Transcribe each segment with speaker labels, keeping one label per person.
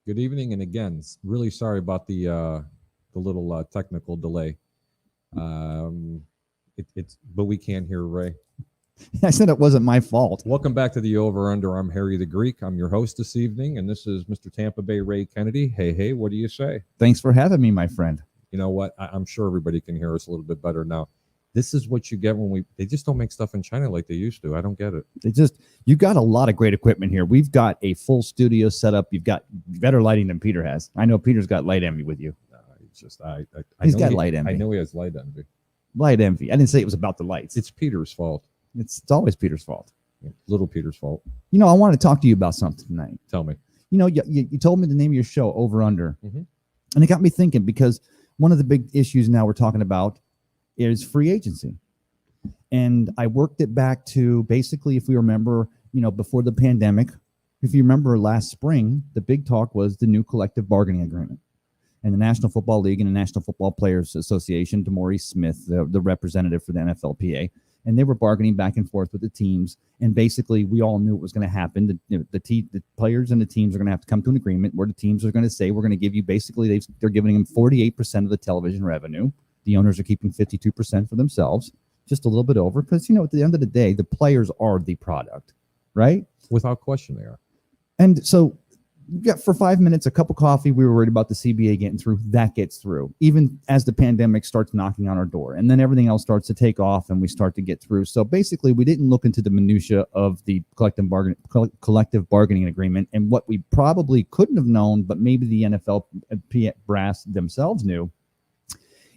Speaker 1: Good evening, and again, really sorry about the little technical delay. Um, it's but we can hear Ray.
Speaker 2: I said it wasn't my fault.
Speaker 1: Welcome back to the Over Under. I'm Harry the Greek. I'm your host this evening, and this is Mr. Tampa Bay Ray Kennedy. Hey, what do you say?
Speaker 2: Thanks for having me, my friend.
Speaker 1: You know what? I'm sure everybody can hear us a little bit better now. This is what you get when they just don't make stuff in China like they used to. I don't get it.
Speaker 2: You got a lot of great equipment here. We've got a full studio set up. You've got better lighting than Peter has. I know Peter's got light envy with you.
Speaker 1: It's just
Speaker 2: He's got light envy.
Speaker 1: I know he has light envy.
Speaker 2: Light envy. I didn't say it was about the lights.
Speaker 1: It's Peter's fault.
Speaker 2: It's always Peter's fault.
Speaker 1: Little Peter's fault.
Speaker 2: You know, I want to talk to you about something tonight.
Speaker 1: Tell me.
Speaker 2: You know, you told me the name of your show, Over Under,
Speaker 1: Mm-hmm.
Speaker 2: and it got me thinking because one of the big issues now we're talking about is free agency. And I worked it back to basically, if we remember, before the pandemic, if you remember last spring, the big talk was the new collective bargaining agreement. And the National Football League and the National Football Players Association, DeMaurice Smith, the representative for the NFLPA, and they were bargaining back and forth with the teams. And basically, we all knew what was going to happen. The players and the teams are going to have to come to an agreement where the teams are going to say, we're going to give you basically, they're giving them 48% of the television revenue. The owners are keeping 52% for themselves, just a little bit over. Because, at the end of the day, the players are the product, right?
Speaker 1: Without question, they are.
Speaker 2: And so, for 5 minutes, a cup of coffee, we were worried about the CBA getting through. That gets through, even as the pandemic starts knocking on our door. And then everything else starts to take off and we start to get through. So basically, we didn't look into the minutia of the collective bargaining agreement. And what we probably couldn't have known, but maybe the NFL brass themselves knew,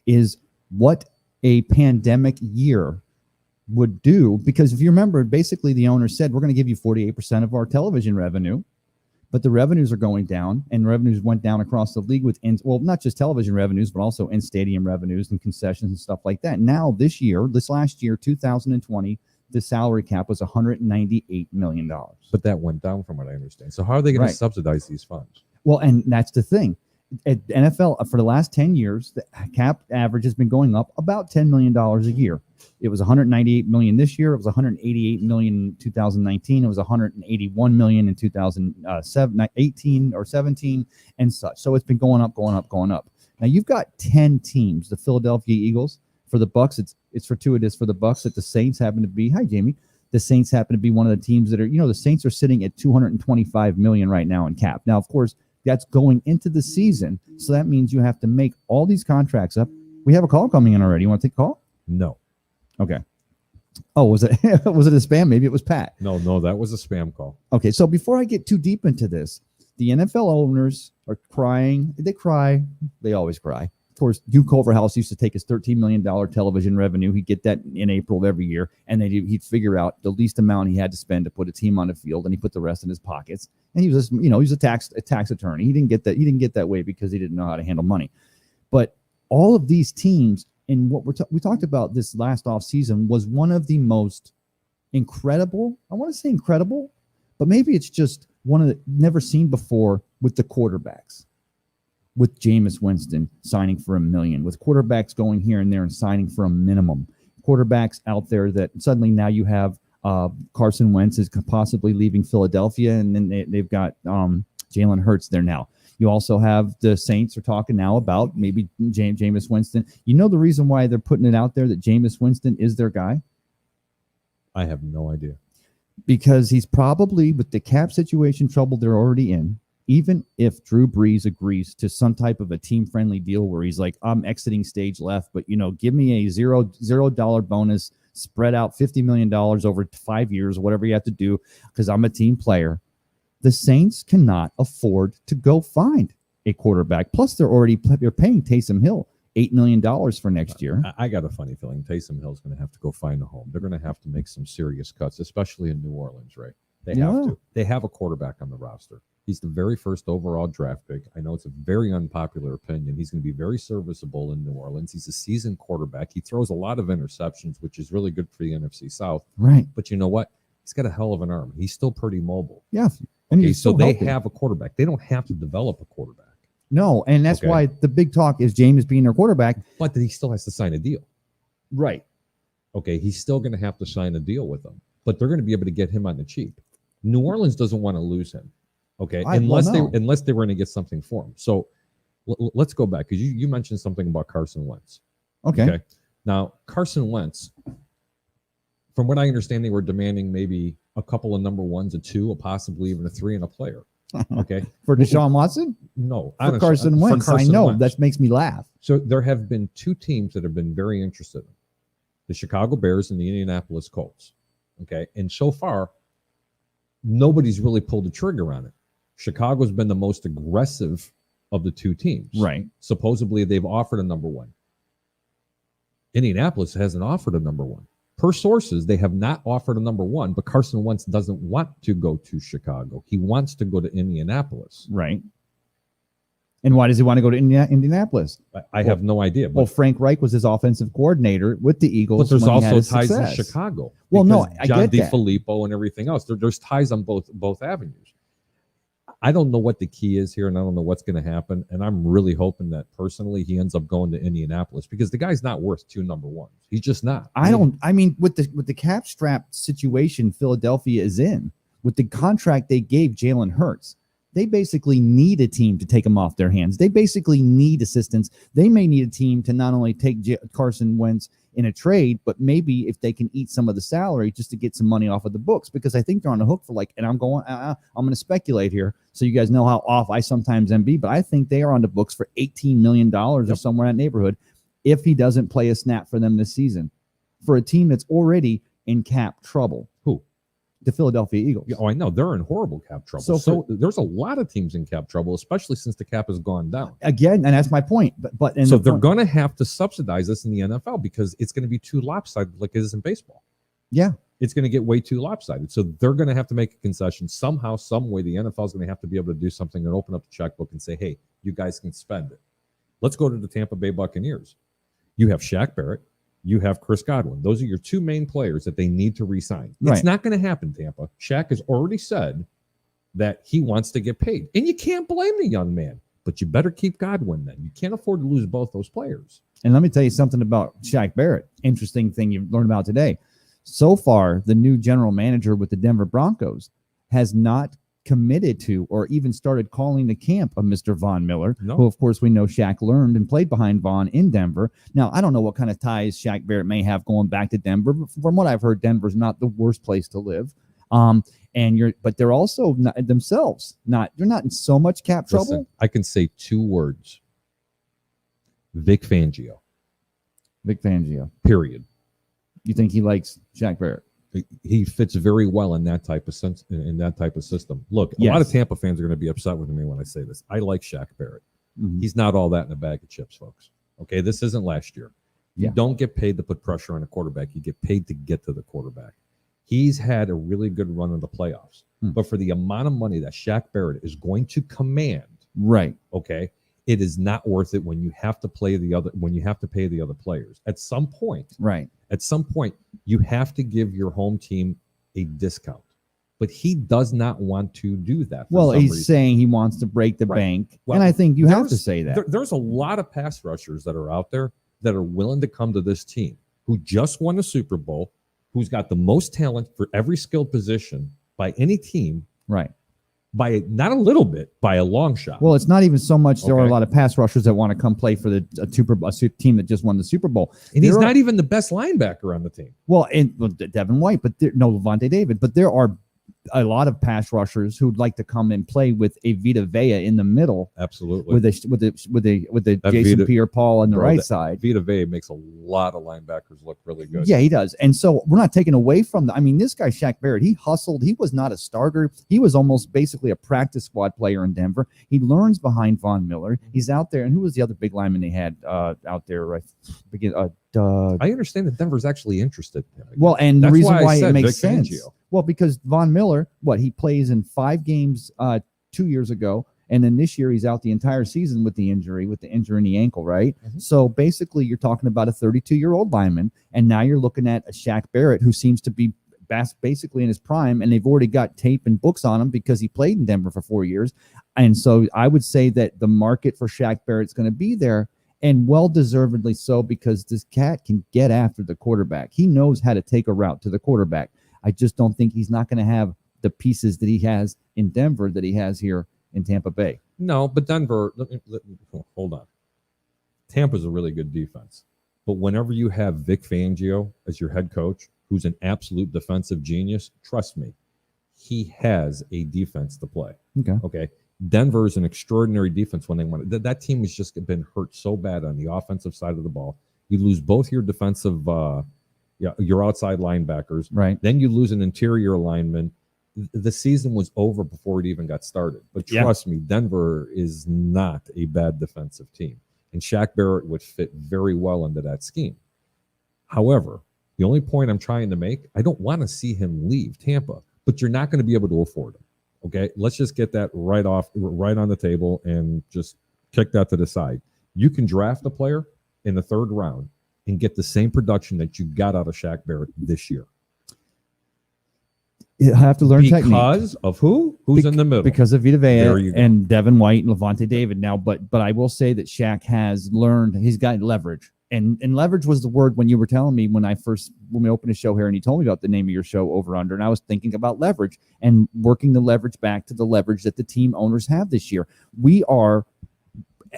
Speaker 2: is what a pandemic year would do. Because if you remember, basically the owner said, we're going to give you 48% of our television revenue. But the revenues are going down, and revenues went down across the league with, not just television revenues, but also in-stadium revenues and concessions and stuff like that. Now, this last year, 2020, the salary cap was $198 million.
Speaker 1: But that went down from what I understand. So how are they going to subsidize these funds?
Speaker 2: Well, and that's the thing. At NFL, for the last 10 years, the cap average has been going up about $10 million a year. It was $198 million this year. It was $188 million in 2019. It was $181 million in 2018 or 17 and such. So it's been going up. Now you've got 10 teams. The Philadelphia Eagles. For the Bucs, it's fortuitous for the Bucs that the Saints happen to be. Hi, Jamie. The Saints happen to be one of the teams that are. The Saints are sitting at $225 million right now in cap. Now, of course, that's going into the season. So that means you have to make all these contracts up. We have a call coming in already. You want to take a call?
Speaker 1: No.
Speaker 2: Okay. Oh, was it a spam? Maybe it was Pat.
Speaker 1: No, that was a spam call.
Speaker 2: Okay, so before I get too deep into this, the NFL owners are crying. They cry. They always cry. Of course, Hugh Culverhouse used to take his $13 million television revenue. He'd get that in April of every year, and then he'd figure out the least amount he had to spend to put a team on the field, and he put the rest in his pockets. And he was, he was a tax attorney. He didn't get that. He didn't get that way because he didn't know how to handle money. But all of these teams. And what we talked about this last offseason was one of the most incredible, I want to say incredible, but maybe it's just one of the never seen before with the quarterbacks. With Jameis Winston signing for $1 million, with quarterbacks going here and there and signing for a minimum. Quarterbacks out there that suddenly now you have Carson Wentz is possibly leaving Philadelphia, and then they've got Jalen Hurts there now. You also have the Saints are talking now about maybe Jameis Winston. You know the reason why they're putting it out there that Jameis Winston is their guy?
Speaker 1: I have no idea.
Speaker 2: Because he's probably, with the cap situation trouble they're already in, even if Drew Brees agrees to some type of a team-friendly deal where he's like, I'm exiting stage left, but, give me a $0 bonus, spread out $50 million over 5 years, whatever you have to do, because I'm a team player. The Saints cannot afford to go find a quarterback. Plus, they're paying Taysom Hill $8 million for next year.
Speaker 1: I got a funny feeling Taysom Hill's going to have to go find a home. They're going to have to make some serious cuts, especially in New Orleans, right? They have to. They have a quarterback on the roster. He's the very first overall draft pick. I know it's a very unpopular opinion. He's going to be very serviceable in New Orleans. He's a seasoned quarterback. He throws a lot of interceptions, which is really good for the NFC South.
Speaker 2: Right.
Speaker 1: But you know what? He's got a hell of an arm. He's still pretty mobile.
Speaker 2: Yeah.
Speaker 1: Okay, so they have a quarterback. They don't have to develop a quarterback.
Speaker 2: No, and that's why the big talk is Jameis being their quarterback.
Speaker 1: But he still has to sign a deal.
Speaker 2: Right.
Speaker 1: Okay, he's still going to have to sign a deal with them. But they're going to be able to get him on the cheap. New Orleans doesn't want to lose him. Okay,
Speaker 2: Well,
Speaker 1: unless
Speaker 2: no.
Speaker 1: they were going to get something for him. So let's go back, because you mentioned something about Carson Wentz.
Speaker 2: Okay.
Speaker 1: Now, Carson Wentz, from what I understand, they were demanding maybe a couple of number ones, a 2, or possibly even a 3 and a player. Okay.
Speaker 2: For Deshaun Watson?
Speaker 1: No.
Speaker 2: For Carson Wentz. I know. That makes me laugh.
Speaker 1: So there have been 2 teams that have been very interested: the Chicago Bears and the Indianapolis Colts. Okay. And so far, nobody's really pulled the trigger on it. Chicago's been the most aggressive of the 2 teams.
Speaker 2: Right.
Speaker 1: Supposedly, they've offered a number 1. Indianapolis hasn't offered a number 1. Per sources, they have not offered a number 1, but Carson Wentz doesn't want to go to Chicago. He wants to go to Indianapolis.
Speaker 2: Right. And why does he want to go to Indianapolis?
Speaker 1: I have no idea.
Speaker 2: Well, Frank Reich was his offensive coordinator with the Eagles.
Speaker 1: But there's
Speaker 2: when he had
Speaker 1: also
Speaker 2: his
Speaker 1: ties
Speaker 2: success.
Speaker 1: in Chicago.
Speaker 2: Well, no,
Speaker 1: because
Speaker 2: I
Speaker 1: John
Speaker 2: get that.
Speaker 1: DeFilippo and everything else. There's ties on both avenues. I don't know what the key is here, and I don't know what's going to happen. And I'm really hoping that personally he ends up going to Indianapolis, because the guy's not worth 2 number 1s. He's just not.
Speaker 2: I mean, with the cap strap situation Philadelphia is in, with the contract they gave Jalen Hurts, they basically need a team to take him off their hands. They basically need assistance. They may need a team to not only take Carson Wentz in a trade, but maybe if they can eat some of the salary just to get some money off of the books, because I think they're on the hook for and I'm going to speculate here so you guys know how off I sometimes am, but I think they are on the books for $18 million or somewhere in that neighborhood if he doesn't play a snap for them this season, for a team that's already in cap trouble.
Speaker 1: Who?
Speaker 2: The Philadelphia Eagles.
Speaker 1: Oh, I know. They're in horrible cap trouble. So there's a lot of teams in cap trouble, especially since the cap has gone down.
Speaker 2: Again, and that's my point. But
Speaker 1: so they're going to have to subsidize this in the NFL, because it's going to be too lopsided like it is in baseball.
Speaker 2: Yeah.
Speaker 1: It's going to get way too lopsided. So they're going to have to make a concession somehow, some way. The NFL is going to have to be able to do something and open up the checkbook and say, hey, you guys can spend it. Let's go to the Tampa Bay Buccaneers. You have Shaq Barrett. You have Chris Godwin. Those are your 2 main players that they need to re-sign.
Speaker 2: Right.
Speaker 1: It's not going to happen, Tampa. Shaq has already said that he wants to get paid. And you can't blame the young man, but you better keep Godwin then. You can't afford to lose both those players.
Speaker 2: And let me tell you something about Shaq Barrett. Interesting thing you learned about today. So far, the new general manager with the Denver Broncos has not committed to or even started calling the camp of Mr. Von Miller, who, of course, we know Shaq learned and played behind Von in Denver. Now, I don't know what kind of ties Shaq Barrett may have going back to Denver, but from what I've heard, Denver's not the worst place to live. But they're also not themselves. They're not in so much cap trouble.
Speaker 1: Listen, I can say 2 words: Vic Fangio.
Speaker 2: Vic Fangio.
Speaker 1: Period.
Speaker 2: You think he likes Shaq Barrett?
Speaker 1: He fits very well in that type of sense, in that type of system. Look, a lot of Tampa fans are going to be upset with me when I say this. I like Shaq Barrett. Mm-hmm. He's not all that in a bag of chips, folks. Okay, this isn't last year. You don't get paid to put pressure on a quarterback. You get paid to get to the quarterback. He's had a really good run in the playoffs. But for the amount of money that Shaq Barrett is going to command,
Speaker 2: right?
Speaker 1: Okay, it is not worth it when you have to pay the other players. At some point, you have to give your home team a discount. But he does not want to do that.
Speaker 2: Well, he's saying he wants to break the bank. Well, and I think you have to say that.
Speaker 1: There's a lot of pass rushers that are out there that are willing to come to this team, who just won a Super Bowl, who's got the most talent for every skilled position by any team.
Speaker 2: Right.
Speaker 1: By not a little bit, by a long shot.
Speaker 2: Well, it's not even so much. There are a lot of pass rushers that want to come play for a team that just won the Super Bowl.
Speaker 1: And he's not even the best linebacker on the team.
Speaker 2: Well, Devin White, but Levante David. But there are a lot of pass rushers who'd like to come and play with a Vita Vea in the middle.
Speaker 1: Absolutely.
Speaker 2: With a Jason Pierre-Paul on the right side.
Speaker 1: Vita Vea makes a lot of linebackers look really good.
Speaker 2: Yeah, he does. And so we're not taking away from that. I mean, this guy, Shaq Barrett, he hustled. He was not a starter. He was almost basically a practice squad player in Denver. He learns behind Von Miller. He's out there. And who was the other big lineman they had out there?
Speaker 1: I understand that Denver's actually interested in him.
Speaker 2: Well, and the reason why it makes sense. Well, because Von Miller, he plays in 5 games 2 years ago, and then this year he's out the entire season with the injury in the ankle, right? Mm-hmm. So basically you're talking about a 32-year-old lineman, and now you're looking at a Shaq Barrett who seems to be basically in his prime, and they've already got tape and books on him because he played in Denver for 4 years. And so I would say that the market for Shaq Barrett's going to be there, and well-deservedly so, because this cat can get after the quarterback. He knows how to take a route to the quarterback. I just don't think he's not going to have the pieces that he has in Denver that he has here in Tampa Bay.
Speaker 1: No, but Denver, hold on. Tampa's a really good defense. But whenever you have Vic Fangio as your head coach, who's an absolute defensive genius, trust me, he has a defense to play. Okay. Denver is an extraordinary defense when they want it. That team has just been hurt so bad on the offensive side of the ball. You lose both your defensive, your outside linebackers.
Speaker 2: Right.
Speaker 1: Then you lose an interior lineman. The season was over before it even got started. But trust me, Denver is not a bad defensive team. And Shaq Barrett would fit very well into that scheme. However, the only point I'm trying to make, I don't want to see him leave Tampa, but you're not going to be able to afford him. Okay, let's just get that right on the table and just kick that to the side. You can draft a player in the third round and get the same production that you got out of Shaq Barrett this year.
Speaker 2: You have to learn technique.
Speaker 1: Because of who? Who's in the middle?
Speaker 2: Because of Vita Vea and Devin White and Levante David now. But I will say that Shaq has learned, he's got leverage. And leverage was the word when you were telling me when we opened the show here and you told me about the name of your show, Over Under, and I was thinking about leverage and working the leverage back to the leverage that the team owners have this year. We are,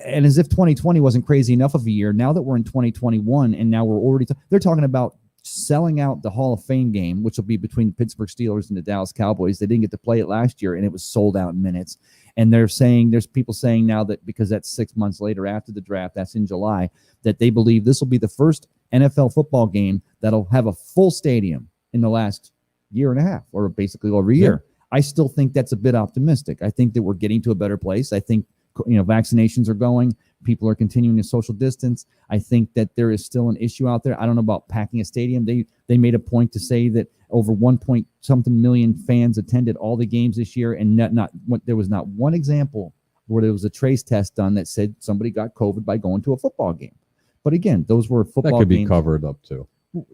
Speaker 2: and as if 2020 wasn't crazy enough of a year, now that we're in 2021 and now we're already, they're talking about selling out the Hall of Fame game, which will be between the Pittsburgh Steelers and the Dallas Cowboys. They didn't get to play it last year and it was sold out in minutes. And there's people saying now that because that's 6 months later after the draft, that's in July, that they believe this will be the first NFL football game that'll have a full stadium in the last year and a half, or basically over a year. I still think that's a bit optimistic. I think that we're getting to a better place. I think, vaccinations are going. People are continuing to social distance. I think that there is still an issue out there. I don't know about packing a stadium. They made a point to say that over 1.something million fans attended all the games this year, and there was not one example where there was a trace test done that said somebody got COVID by going to a football game. But again, those were football games.
Speaker 1: That could be covered up too.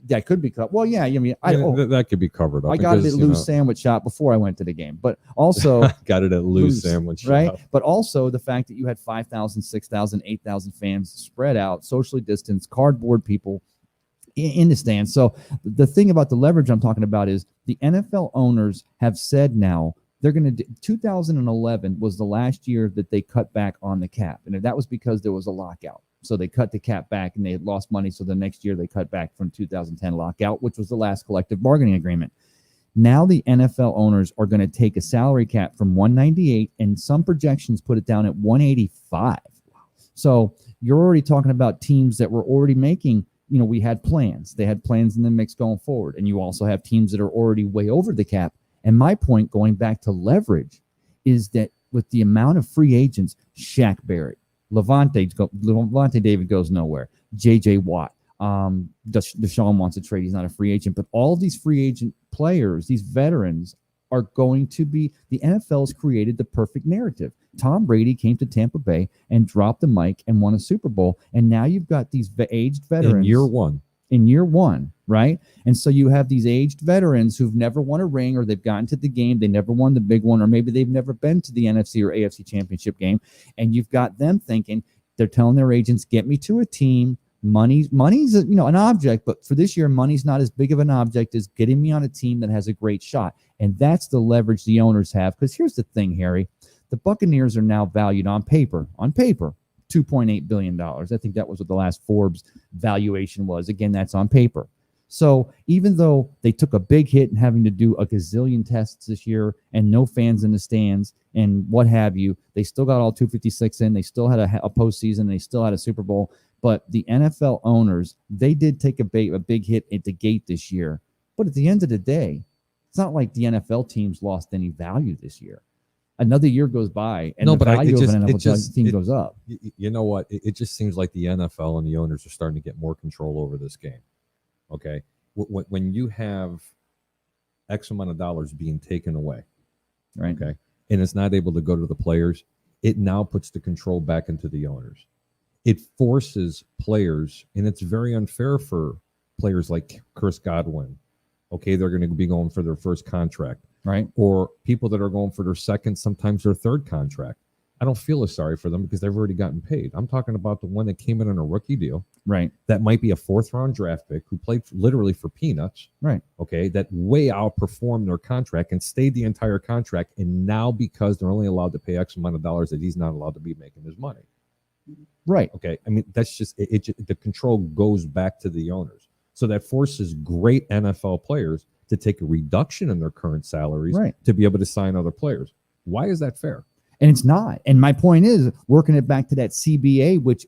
Speaker 2: That could be covered. Well, yeah,
Speaker 1: that could be covered up.
Speaker 2: I got it at Lou's Sandwich Shop before I went to the game, but also
Speaker 1: got it at Lou's Sandwich Shop,
Speaker 2: right? But also the fact that you had 5,000, 6,000, 8,000 fans spread out, socially distanced, cardboard people in the stands. So the thing about the leverage I'm talking about is the NFL owners have said now they're going to. 2011 was the last year that they cut back on the cap, and that was because there was a lockout. So they cut the cap back and they had lost money. So the next year they cut back from 2010 lockout, which was the last collective bargaining agreement. Now the NFL owners are going to take a salary cap from 198 and some projections put it down at 185. So you're already talking about teams that were already making, we had plans. They had plans in the mix going forward. And you also have teams that are already way over the cap. And my point going back to leverage is that with the amount of free agents, Shaq Barrett, Levante David goes nowhere. J.J. Watt. Deshaun wants to trade. He's not a free agent. But all these free agent players, these veterans, are going to be – the NFL has created the perfect narrative. Tom Brady came to Tampa Bay and dropped the mic and won a Super Bowl. And now you've got these aged veterans. In year one, right? And so you have these aged veterans who've never won a ring, or they've gotten to the game, they never won the big one, or maybe they've never been to the NFC or AFC championship game. And you've got them thinking, they're telling their agents, get me to a team. Money's an object, but for this year, money's not as big of an object as getting me on a team that has a great shot. And that's the leverage the owners have. Because here's the thing, Harry, the Buccaneers are now valued on paper, $2.8 billion. I think that was what the last Forbes valuation was. Again, that's on paper. So even though they took a big hit in having to do a gazillion tests this year and no fans in the stands and what have you, they still got all 256 in. They still had a postseason. They still had a Super Bowl. But the NFL owners, they did take a big hit at the gate this year. But at the end of the day, it's not like the NFL teams lost any value this year. Another year goes by, and the value of an NFL team goes up.
Speaker 1: You know what? It just seems like the NFL and the owners are starting to get more control over this game. Okay? When you have X amount of dollars being taken away,
Speaker 2: right?
Speaker 1: Okay, and it's not able to go to the players, it now puts the control back into the owners. It forces players, and it's very unfair for players like Chris Godwin. Okay, they're going to be going for their first contract.
Speaker 2: Right.
Speaker 1: Or people that are going for their second, sometimes their third contract. I don't feel as sorry for them because they've already gotten paid. I'm talking about the one that came in on a rookie deal.
Speaker 2: Right.
Speaker 1: That might be a 4th-round draft pick who played literally for peanuts.
Speaker 2: Right.
Speaker 1: Okay, that way outperformed their contract and stayed the entire contract, and now because they're only allowed to pay X amount of dollars, that he's not allowed to be making his money.
Speaker 2: Right.
Speaker 1: Okay, I mean that's just the control goes back to the owners, so that forces great NFL players to take a reduction in their current salaries to be able to sign other players. Why is that fair?
Speaker 2: And it's not. And my point is working it back to that CBA, which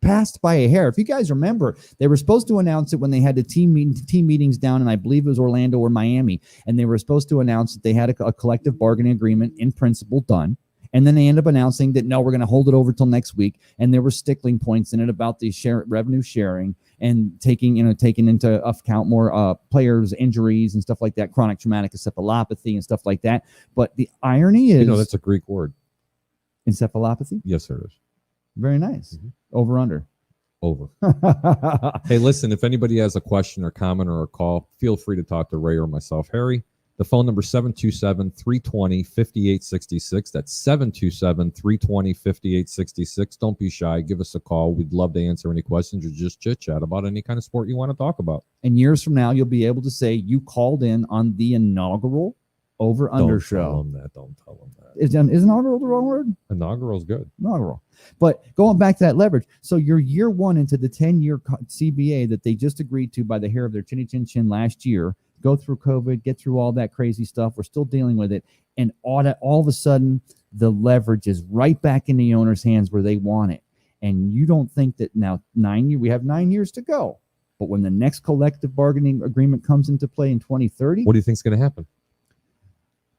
Speaker 2: passed by a hair. If you guys remember, they were supposed to announce it when they had the team meetings down, and I believe it was Orlando or Miami, and they were supposed to announce that they had a collective bargaining agreement in principle done. And then they end up announcing that, no, we're going to hold it over till next week. And there were stickling points in it about the revenue sharing and taking into account more players' injuries and stuff like that, chronic traumatic encephalopathy and stuff like that. But the irony is,
Speaker 1: that's a Greek word.
Speaker 2: Encephalopathy?
Speaker 1: Yes, there is.
Speaker 2: Very nice. Over under.
Speaker 1: Over. Hey, listen, if anybody has a question or comment or a call, feel free to talk to Ray or myself. Harry, the phone number 727-320-5866. That's 727-320-5866. Don't be shy. Give us a call. We'd love to answer any questions or just chit-chat about any kind of sport you want to talk about.
Speaker 2: And years from now, you'll be able to say you called in on the inaugural over-under show.
Speaker 1: Don't tell them that.
Speaker 2: Is inaugural the wrong word?
Speaker 1: Inaugural is good.
Speaker 2: Inaugural. But going back to that leverage, so you're year one into the 10-year CBA that they just agreed to by the hair of their chinny chin chin last year, go through COVID, get through all that crazy stuff. We're still dealing with it. And all of a sudden, the leverage is right back in the owner's hands where they want it. And you don't think that now we have 9 years to go. But when the next collective bargaining agreement comes into play in 2030,
Speaker 1: what do you think is going to happen?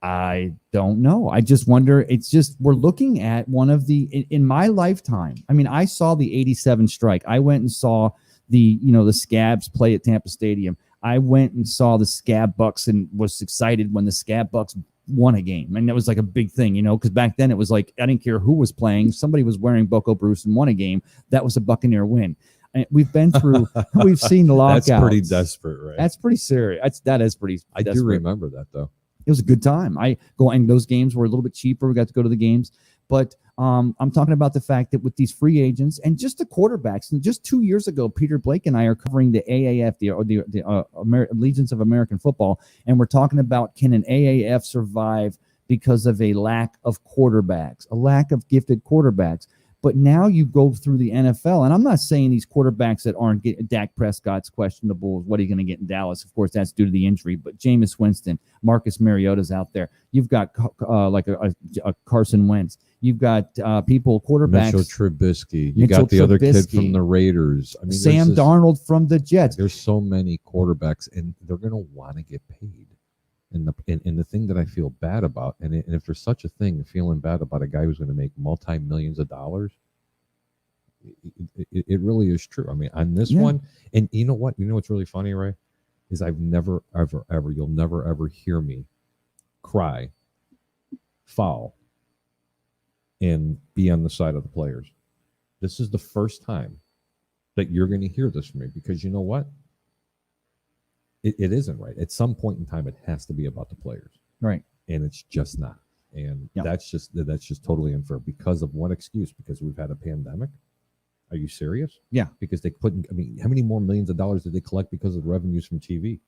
Speaker 2: I don't know. I just wonder. It's just we're looking at one of in my lifetime. I mean, I saw the '87 strike. I went and saw the Scabs play at Tampa Stadium. I went and saw the Scab Bucs and was excited when the Scab Bucs won a game. And that was like a big thing, because back then it was like I didn't care who was playing. Somebody was wearing Boco Bruce and won a game. That was a Buccaneer win. And we've been through. We've seen the lockouts.
Speaker 1: That's pretty desperate, right?
Speaker 2: That's pretty serious. That is pretty.
Speaker 1: I do remember that though.
Speaker 2: It was a good time. And those games were a little bit cheaper. We got to go to the games, but I'm talking about the fact that with these free agents and just the quarterbacks, and just 2 years ago, Peter Blake and I are covering the AAF, the Allegiance of American Football, and we're talking about, can an AAF survive because of a lack of quarterbacks, a lack of gifted quarterbacks? But now you go through the NFL, and I'm not saying these quarterbacks that aren't getting Dak Prescott's questionable. What are you going to get in Dallas? Of course, that's due to the injury. But Jameis Winston, Marcus Mariota's out there. You've got like a Carson Wentz. You've got quarterbacks.
Speaker 1: Mitchell Trubisky. You got the other kid from the Raiders. I mean,
Speaker 2: Sam Darnold from the Jets.
Speaker 1: There's so many quarterbacks, and they're going to want to get paid. And the thing that I feel bad about, and if there's such a thing, feeling bad about a guy who's going to make multi-millions of dollars, it really is true. I mean, on this one, and you know what? You know what's really funny, Ray? Is I've never, ever, you'll never, ever hear me cry, foul, and be on the side of the players. This is the first time that you're going to hear this from me, because you know what? It isn't right. At some point in time, it has to be about the players,
Speaker 2: right?
Speaker 1: And it's just not. And that's just totally unfair because of one excuse: because we've had a pandemic. Are you serious?
Speaker 2: Yeah.
Speaker 1: Because they couldn't. I mean, how many more millions of dollars did they collect because of the revenues from TV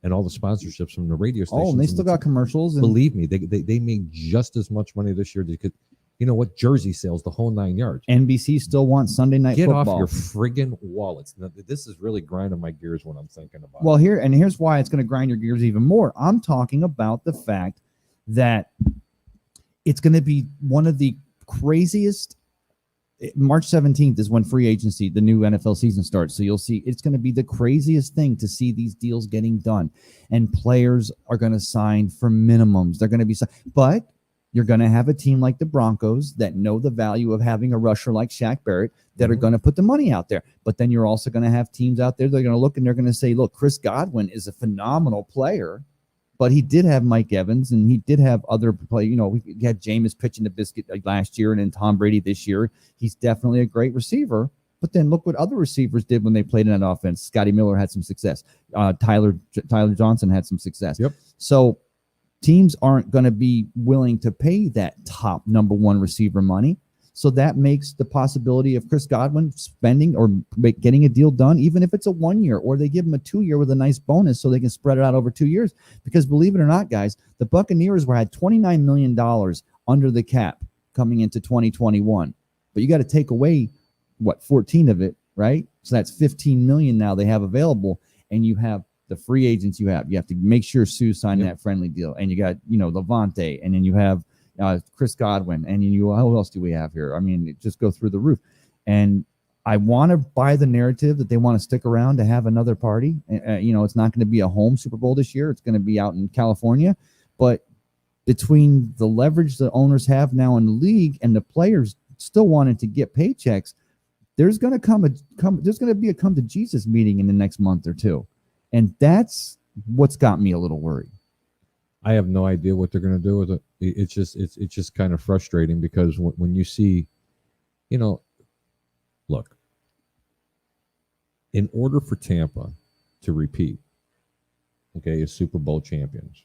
Speaker 1: and all the sponsorships from the radio stations?
Speaker 2: Oh, and they still got commercials.
Speaker 1: Believe me, they made just as much money this year. They could. You know what? Jersey sales, the whole 9 yards.
Speaker 2: NBC still wants Sunday Night Football.
Speaker 1: Get off your friggin' wallets. Now, this is really grinding my gears when I'm thinking about
Speaker 2: it. Here's why it's going to grind your gears even more. I'm talking about the fact that it's going to be one of the craziest. March 17th is when free agency, the new NFL season starts. So you'll see it's going to be the craziest thing to see these deals getting done. And players are going to sign for minimums. They're going to be but you're going to have a team like the Broncos that know the value of having a rusher like Shaq Barrett that are going to put the money out there. But then you're also going to have teams out there that are going to look and they're going to say, look, Chris Godwin is a phenomenal player, but he did have Mike Evans and he did have other play. We had Jameis pitching the biscuit last year and then Tom Brady this year. He's definitely a great receiver. But then look what other receivers did when they played in that offense. Scotty Miller had some success. Tyler Johnson had some success.
Speaker 1: Yep.
Speaker 2: So teams aren't going to be willing to pay that top number one receiver money. So that makes the possibility of Chris Godwin spending or getting a deal done, even if it's a 1 year, or they give him a 2 year with a nice bonus so they can spread it out over 2 years. Because believe it or not, guys, the Buccaneers had $29 million under the cap coming into 2021. But you got to take away, 14 of it, right? So that's 15 million now they have available. And you have the free agents you have to make sure Sue signed that friendly deal. And you got, Levante, and then you have Chris Godwin, and who else do we have here? I mean, just go through the roof. And I want to buy the narrative that they want to stick around to have another party. It's not going to be a home Super Bowl this year. It's going to be out in California. But between the leverage the owners have now in the league and the players still wanting to get paychecks, there's going to be a come to Jesus meeting in the next month or two. And that's what's got me a little worried.
Speaker 1: I have no idea what they're going to do with it. It's just kind of frustrating because when you see, look, in order for Tampa to repeat, as Super Bowl champions,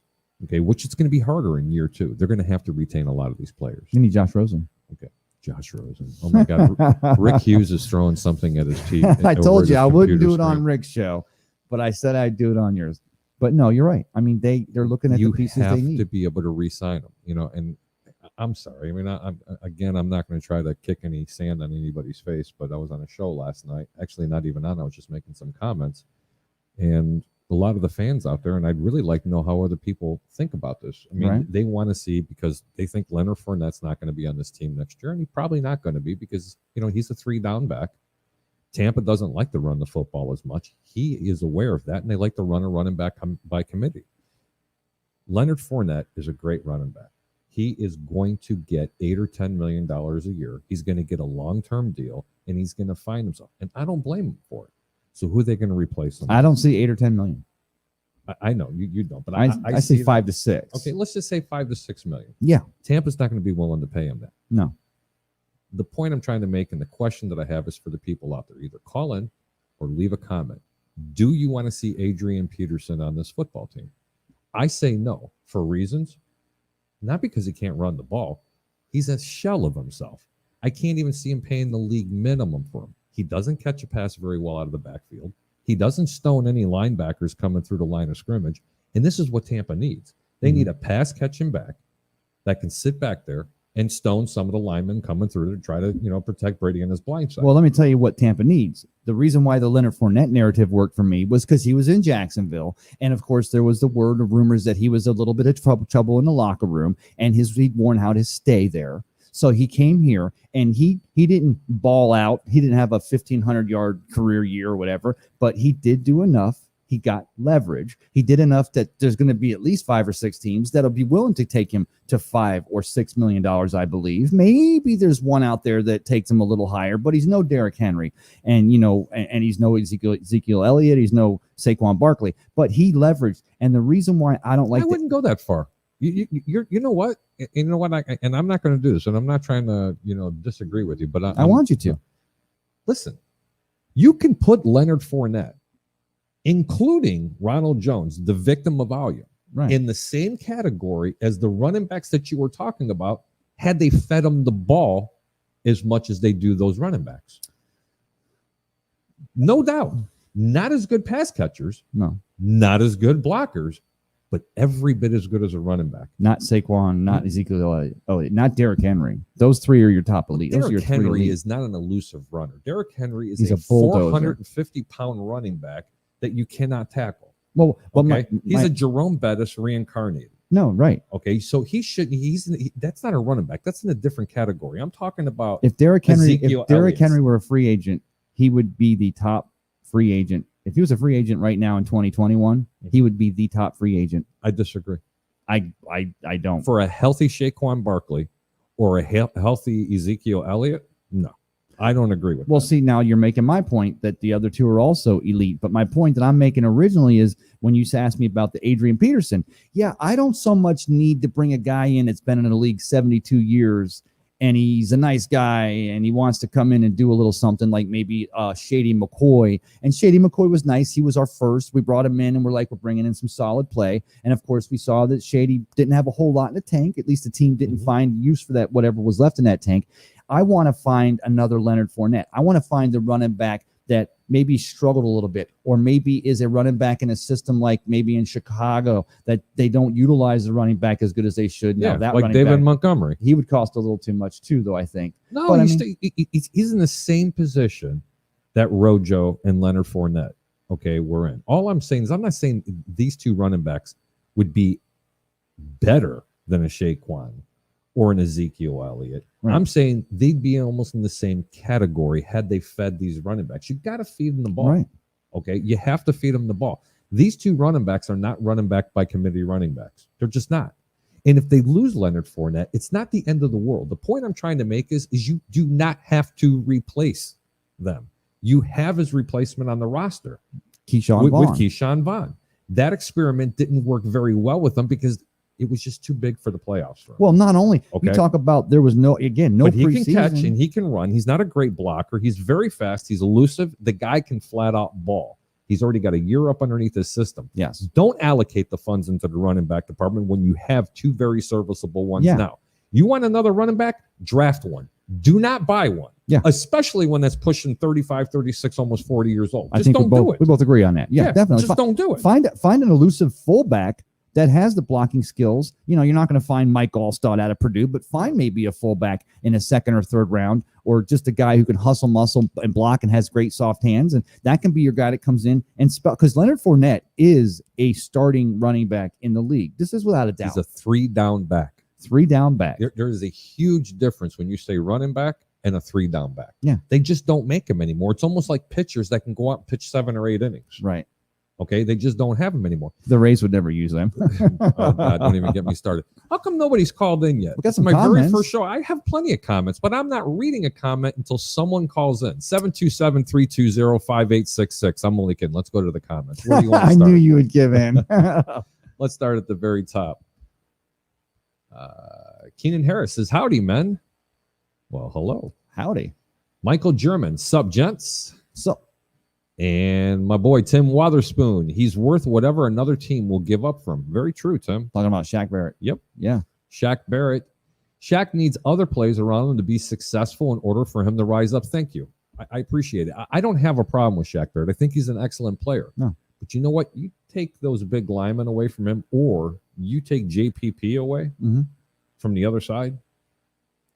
Speaker 1: which it's going to be harder in year 2, they're going to have to retain a lot of these players.
Speaker 2: You need Josh Rosen.
Speaker 1: Okay. Josh Rosen. Oh my God. Rick Hughes is throwing something at his teeth.
Speaker 2: I told you I wouldn't do it on Rick's show, but I said I'd do it on yours. But no, you're right. I mean, they're looking at the pieces they need. You have to be
Speaker 1: able to re-sign them, and I'm sorry. I mean, I'm not going to try to kick any sand on anybody's face, but I was on a show last night. Actually, not even on. I was just making some comments. And a lot of the fans out there, and I'd really like to know how other people think about this. I mean, They want to see, because they think Leonard Fournette's not going to be on this team next year, and he's probably not going to be because, he's a 3-down back. Tampa doesn't like to run the football as much. He is aware of that, and they like to run a running back by committee. Leonard Fournette is a great running back. He is going to get $8 or $10 million a year. He's going to get a long-term deal, and he's going to find himself. And I don't blame him for it. So who are they going to replace him?
Speaker 2: I don't see 8 or 10 million.
Speaker 1: I know you don't, but
Speaker 2: I see 5 to 6.
Speaker 1: Okay, let's just say 5 to 6 million.
Speaker 2: Yeah,
Speaker 1: Tampa's not going to be willing to pay him that.
Speaker 2: No.
Speaker 1: The point I'm trying to make, and the question that I have, is for the people out there: either call in or leave a comment. Do you want to see Adrian Peterson on this football team? I say no, for reasons. Not because he can't run the ball. He's a shell of himself. I can't even see him paying the league minimum for him. He doesn't catch a pass very well out of the backfield. He doesn't stone any linebackers coming through the line of scrimmage. And this is what Tampa needs. They need a pass catching back that can sit back there and stone some of the linemen coming through to try to, protect Brady on his blind side.
Speaker 2: Well, let me tell you what Tampa needs. The reason why the Leonard Fournette narrative worked for me was because he was in Jacksonville. And, of course, there was the word of rumors that he was a little bit of trouble in the locker room, and he'd worn out his stay there. So he came here, and he didn't ball out. He didn't have a 1,500-yard career year or whatever, but he did do enough. He got leverage. He did enough that there's going to be at least 5 or 6 teams that'll be willing to take him to $5 or $6 million, I believe. Maybe there's one out there that takes him a little higher, but he's no Derrick Henry, and and he's no Ezekiel Elliott. He's no Saquon Barkley, but he leveraged. And the reason why I don't like,
Speaker 1: I wouldn't go that far. You know what? You know what? I'm not going to do this, and I'm not trying to disagree with you, but
Speaker 2: I want you to
Speaker 1: listen. You can put Leonard Fournette, including Ronald Jones, the victim of volume, in the same category as the running backs that you were talking about, had they fed them the ball as much as they do those running backs. No doubt. Not as good pass catchers.
Speaker 2: No.
Speaker 1: Not as good blockers, but every bit as good as a running back.
Speaker 2: Not Saquon, not Ezekiel Elliott, not Derrick Henry. Those 3 are your top elite.
Speaker 1: Derrick Henry is not an elusive runner. Derrick Henry is a 450-pound running back that you cannot tackle.
Speaker 2: Well,
Speaker 1: he's a Jerome Bettis reincarnated.
Speaker 2: No, right.
Speaker 1: Okay, so that's not a running back. That's in a different category. I'm talking about
Speaker 2: if Derrick Henry were a free agent, he would be the top free agent. If he was a free agent right now in 2021, he would be the top free agent.
Speaker 1: I disagree.
Speaker 2: I don't.
Speaker 1: For a healthy Saquon Barkley or a healthy Ezekiel Elliott, no. I don't agree with that.
Speaker 2: Well, see, now you're making my point that the other two are also elite. But my point that I'm making originally is when you asked me about the Adrian Peterson, I don't so much need to bring a guy in that's been in the league 72 years and he's a nice guy and he wants to come in and do a little something like maybe Shady McCoy. And Shady McCoy was nice. He was our first. We brought him in and we're bringing in some solid play. And, of course, we saw that Shady didn't have a whole lot in the tank. At least the team didn't find use for that, whatever was left in that tank. I want to find another Leonard Fournette. I want to find the running back that maybe struggled a little bit, or maybe is a running back in a system like maybe in Chicago that they don't utilize the running back as good as they should.
Speaker 1: Yeah,
Speaker 2: Now, that
Speaker 1: like David
Speaker 2: back,
Speaker 1: Montgomery.
Speaker 2: He would cost a little too much too, though, I think.
Speaker 1: No,
Speaker 2: but
Speaker 1: he's in the same position that Rojo and Leonard Fournette, we're in. All I'm saying is I'm not saying these two running backs would be better than a Shaquan or an Ezekiel Elliott. Right. I'm saying they'd be almost in the same category had they fed these running backs. You got to feed them the ball.
Speaker 2: Right.
Speaker 1: Okay, you have to feed them the ball. These two running backs are not running back by committee running backs. They're just not. And if they lose Leonard Fournette, it's not the end of the world. The point I'm trying to make is you do not have to replace them. You have his replacement on the roster.
Speaker 2: Keyshawn Vaughn.
Speaker 1: With Keyshawn Vaughn. That experiment didn't work very well with them because it was just too big for the playoffs for him.
Speaker 2: Well, not only you talk about there was no
Speaker 1: but
Speaker 2: preseason.
Speaker 1: He can catch and he can run. He's not a great blocker. He's very fast. He's elusive. The guy can flat out ball. He's already got a year up underneath his system.
Speaker 2: Yes.
Speaker 1: Don't allocate the funds into the running back department when you have two very serviceable ones now. You want another running back? Draft one. Do not buy one.
Speaker 2: Yeah.
Speaker 1: Especially when that's pushing 35, 36, almost 40 years old.
Speaker 2: I think don't do it. We both agree on that. Yeah, definitely.
Speaker 1: Just don't do it.
Speaker 2: Find an elusive fullback that has the blocking skills. You're not going to find Mike Allstott out of Purdue, but find maybe a fullback in a second or third round, or just a guy who can hustle, muscle, and block and has great soft hands. And that can be your guy that comes in and because Leonard Fournette is a starting running back in the league. This is without a doubt.
Speaker 1: He's a 3-down back.
Speaker 2: 3-down back.
Speaker 1: There is a huge difference when you say running back and a 3-down back.
Speaker 2: Yeah.
Speaker 1: They just don't make them anymore. It's almost like pitchers that can go out and pitch 7 or 8 innings.
Speaker 2: Right.
Speaker 1: Okay, they just don't have them anymore.
Speaker 2: The Rays would never use them.
Speaker 1: Oh, God, don't even get me started. How come nobody's called in yet?
Speaker 2: Got some
Speaker 1: my
Speaker 2: comments.
Speaker 1: Very first show. I have plenty of comments, but I'm not reading a comment until someone calls in. 727-320-5866. I'm only kidding. Let's go to the comments. Where do you want to
Speaker 2: I
Speaker 1: start?
Speaker 2: knew you would give in.
Speaker 1: Let's start at the very top. Keenan Harris says, howdy, men. Well, hello.
Speaker 2: Howdy.
Speaker 1: Michael German, sup, gents?
Speaker 2: So.
Speaker 1: And my boy, Tim Wotherspoon, he's worth whatever another team will give up for him. Very true, Tim.
Speaker 2: Talking about Shaq Barrett.
Speaker 1: Yep.
Speaker 2: Yeah.
Speaker 1: Shaq Barrett. Shaq needs other players around him to be successful in order for him to rise up. Thank you. I appreciate it. I don't have a problem with Shaq Barrett. I think he's an excellent player.
Speaker 2: No.
Speaker 1: But you know what? You take those big linemen away from him, or you take JPP away from the other side,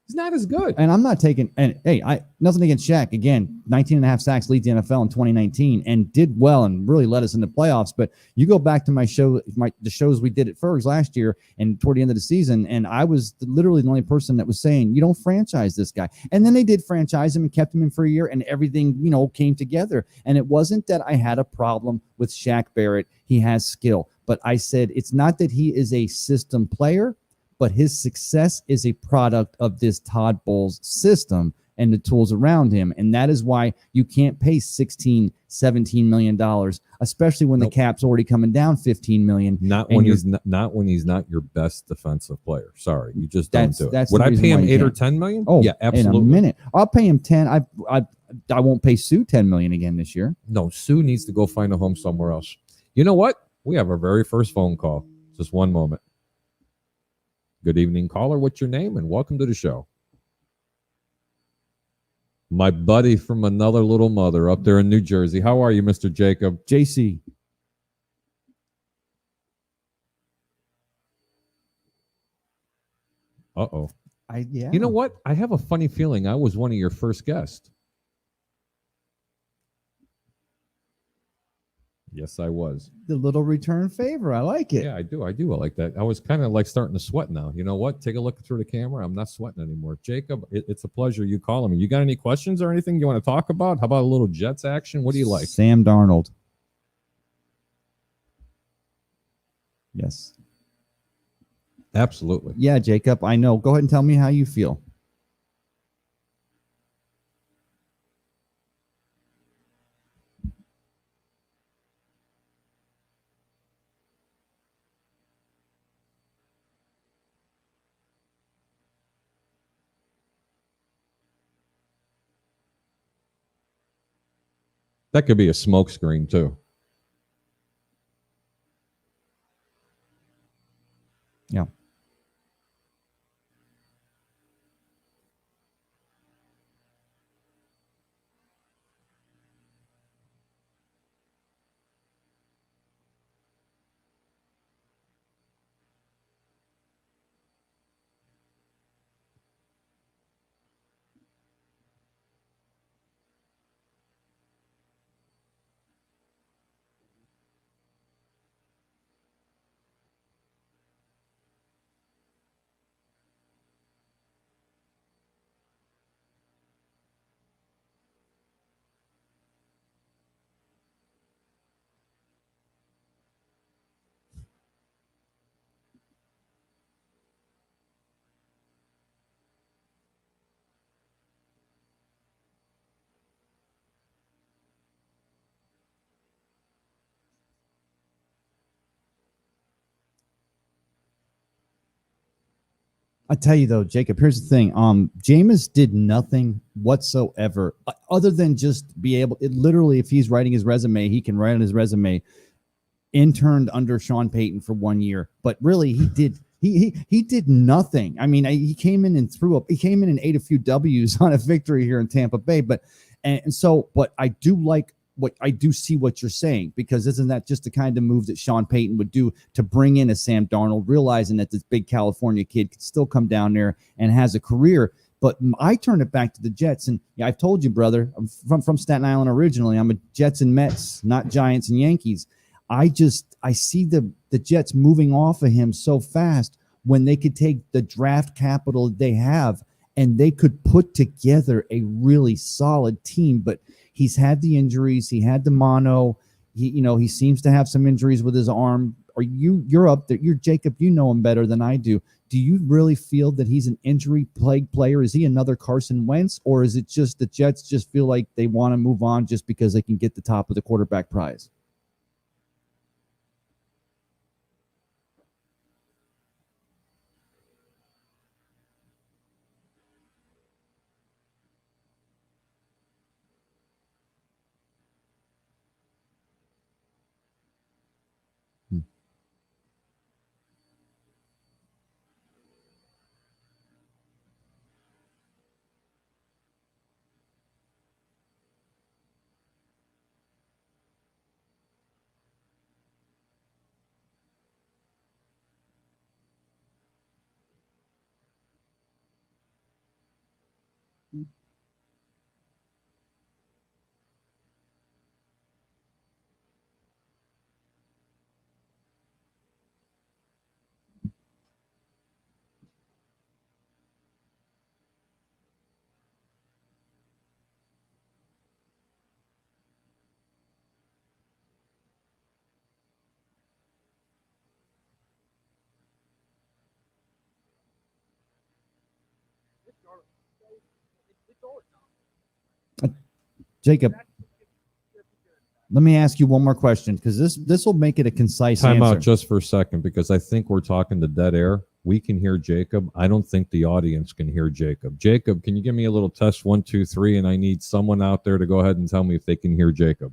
Speaker 1: he's not as good.
Speaker 2: And I'm not taking, and hey, nothing against Shaq. Again, 19 and a half sacks, leads the NFL in 2019, and did well and really led us in the playoffs. But you go back to the shows we did at Ferg's last year and toward the end of the season, and I was literally the only person that was saying, you don't franchise this guy. And then they did franchise him and kept him in for a year, and everything, came together. And it wasn't that I had a problem with Shaq Barrett. He has skill. But I said, it's not that he is a system player, but his success is a product of this Todd Bowles system and the tools around him. And that is why you can't pay $16, $17 million, especially when the cap's already coming down $15 million.
Speaker 1: Not when he's not your best defensive player. Sorry, you just don't do it. Would I pay him $8 or $10 million?
Speaker 2: Oh,
Speaker 1: yeah, absolutely.
Speaker 2: In a minute. I'll pay him 10. I won't pay Sue $10 million again this year.
Speaker 1: No, Sue needs to go find a home somewhere else. You know what? We have our very first phone call. Just one moment. Good evening, caller. What's your name? And welcome to the show. My buddy from another little mother up there in New Jersey. How are you, Mr. Jacob?
Speaker 2: JC.
Speaker 1: Uh-oh.
Speaker 2: Yeah.
Speaker 1: You know what? I have a funny feeling I was one of your first guests. Yes, I was.
Speaker 2: The little return favor. I like it.
Speaker 1: Yeah, I do. I like that. I was kind of like starting to sweat now. You know what? Take a look through the camera. I'm not sweating anymore. Jacob, it's a pleasure you calling me. You got any questions or anything you want to talk about? How about a little Jets action? What do you like?
Speaker 2: Sam Darnold. Yes.
Speaker 1: Absolutely.
Speaker 2: Yeah, Jacob, I know. Go ahead and tell me how you feel.
Speaker 1: That could be a smoke screen too.
Speaker 2: Yeah. I tell you though, Jacob, here's the thing. Jameis did nothing whatsoever other than just be able. It literally, if he's writing his resume, he can write on his resume. Interned under Sean Payton for 1 year, but really he did. He did nothing. I mean, he came in and threw up. He came in and ate a few W's on a victory here in Tampa Bay. But I do like what I do see what you're saying, because isn't that just the kind of move that Sean Payton would do to bring in a Sam Darnold, realizing that this big California kid could still come down there and has a career. But I turn it back to the Jets, and I've told you, brother, I'm from Staten Island originally. I'm a Jets and Mets, not Giants and Yankees. I see the Jets moving off of him so fast when they could take the draft capital they have and they could put together a really solid team. But he's had the injuries. He had the mono. He seems to have some injuries with his arm. You're up there. You're Jacob. You know him better than I do. Do you really feel that he's an injury-plagued player? Is he another Carson Wentz, or is it just the Jets just feel like they want to move on just because they can get the top of the quarterback prize? Jacob, let me ask you one more question, because this will make it a concise
Speaker 1: Time
Speaker 2: answer.
Speaker 1: out just for a second, because I think we're talking to dead air. We can hear Jacob. I don't think the audience can hear Jacob. Jacob, can you give me a little test 1, 2, 3? And I need someone out there to go ahead and tell me if they can hear Jacob.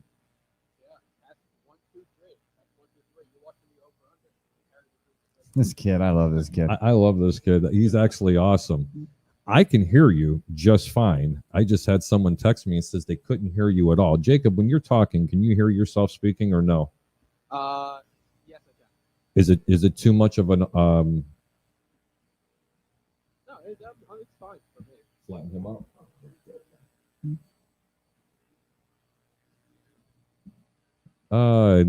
Speaker 2: This kid, I love this kid.
Speaker 1: I love this kid. He's actually awesome. I can hear you just fine. I just had someone text me and says they couldn't hear you at all. Jacob, when you're talking, can you hear yourself speaking or no?
Speaker 3: Yes, I can.
Speaker 1: Is it too much of an
Speaker 3: No, it's fine for me.
Speaker 1: flatten him up?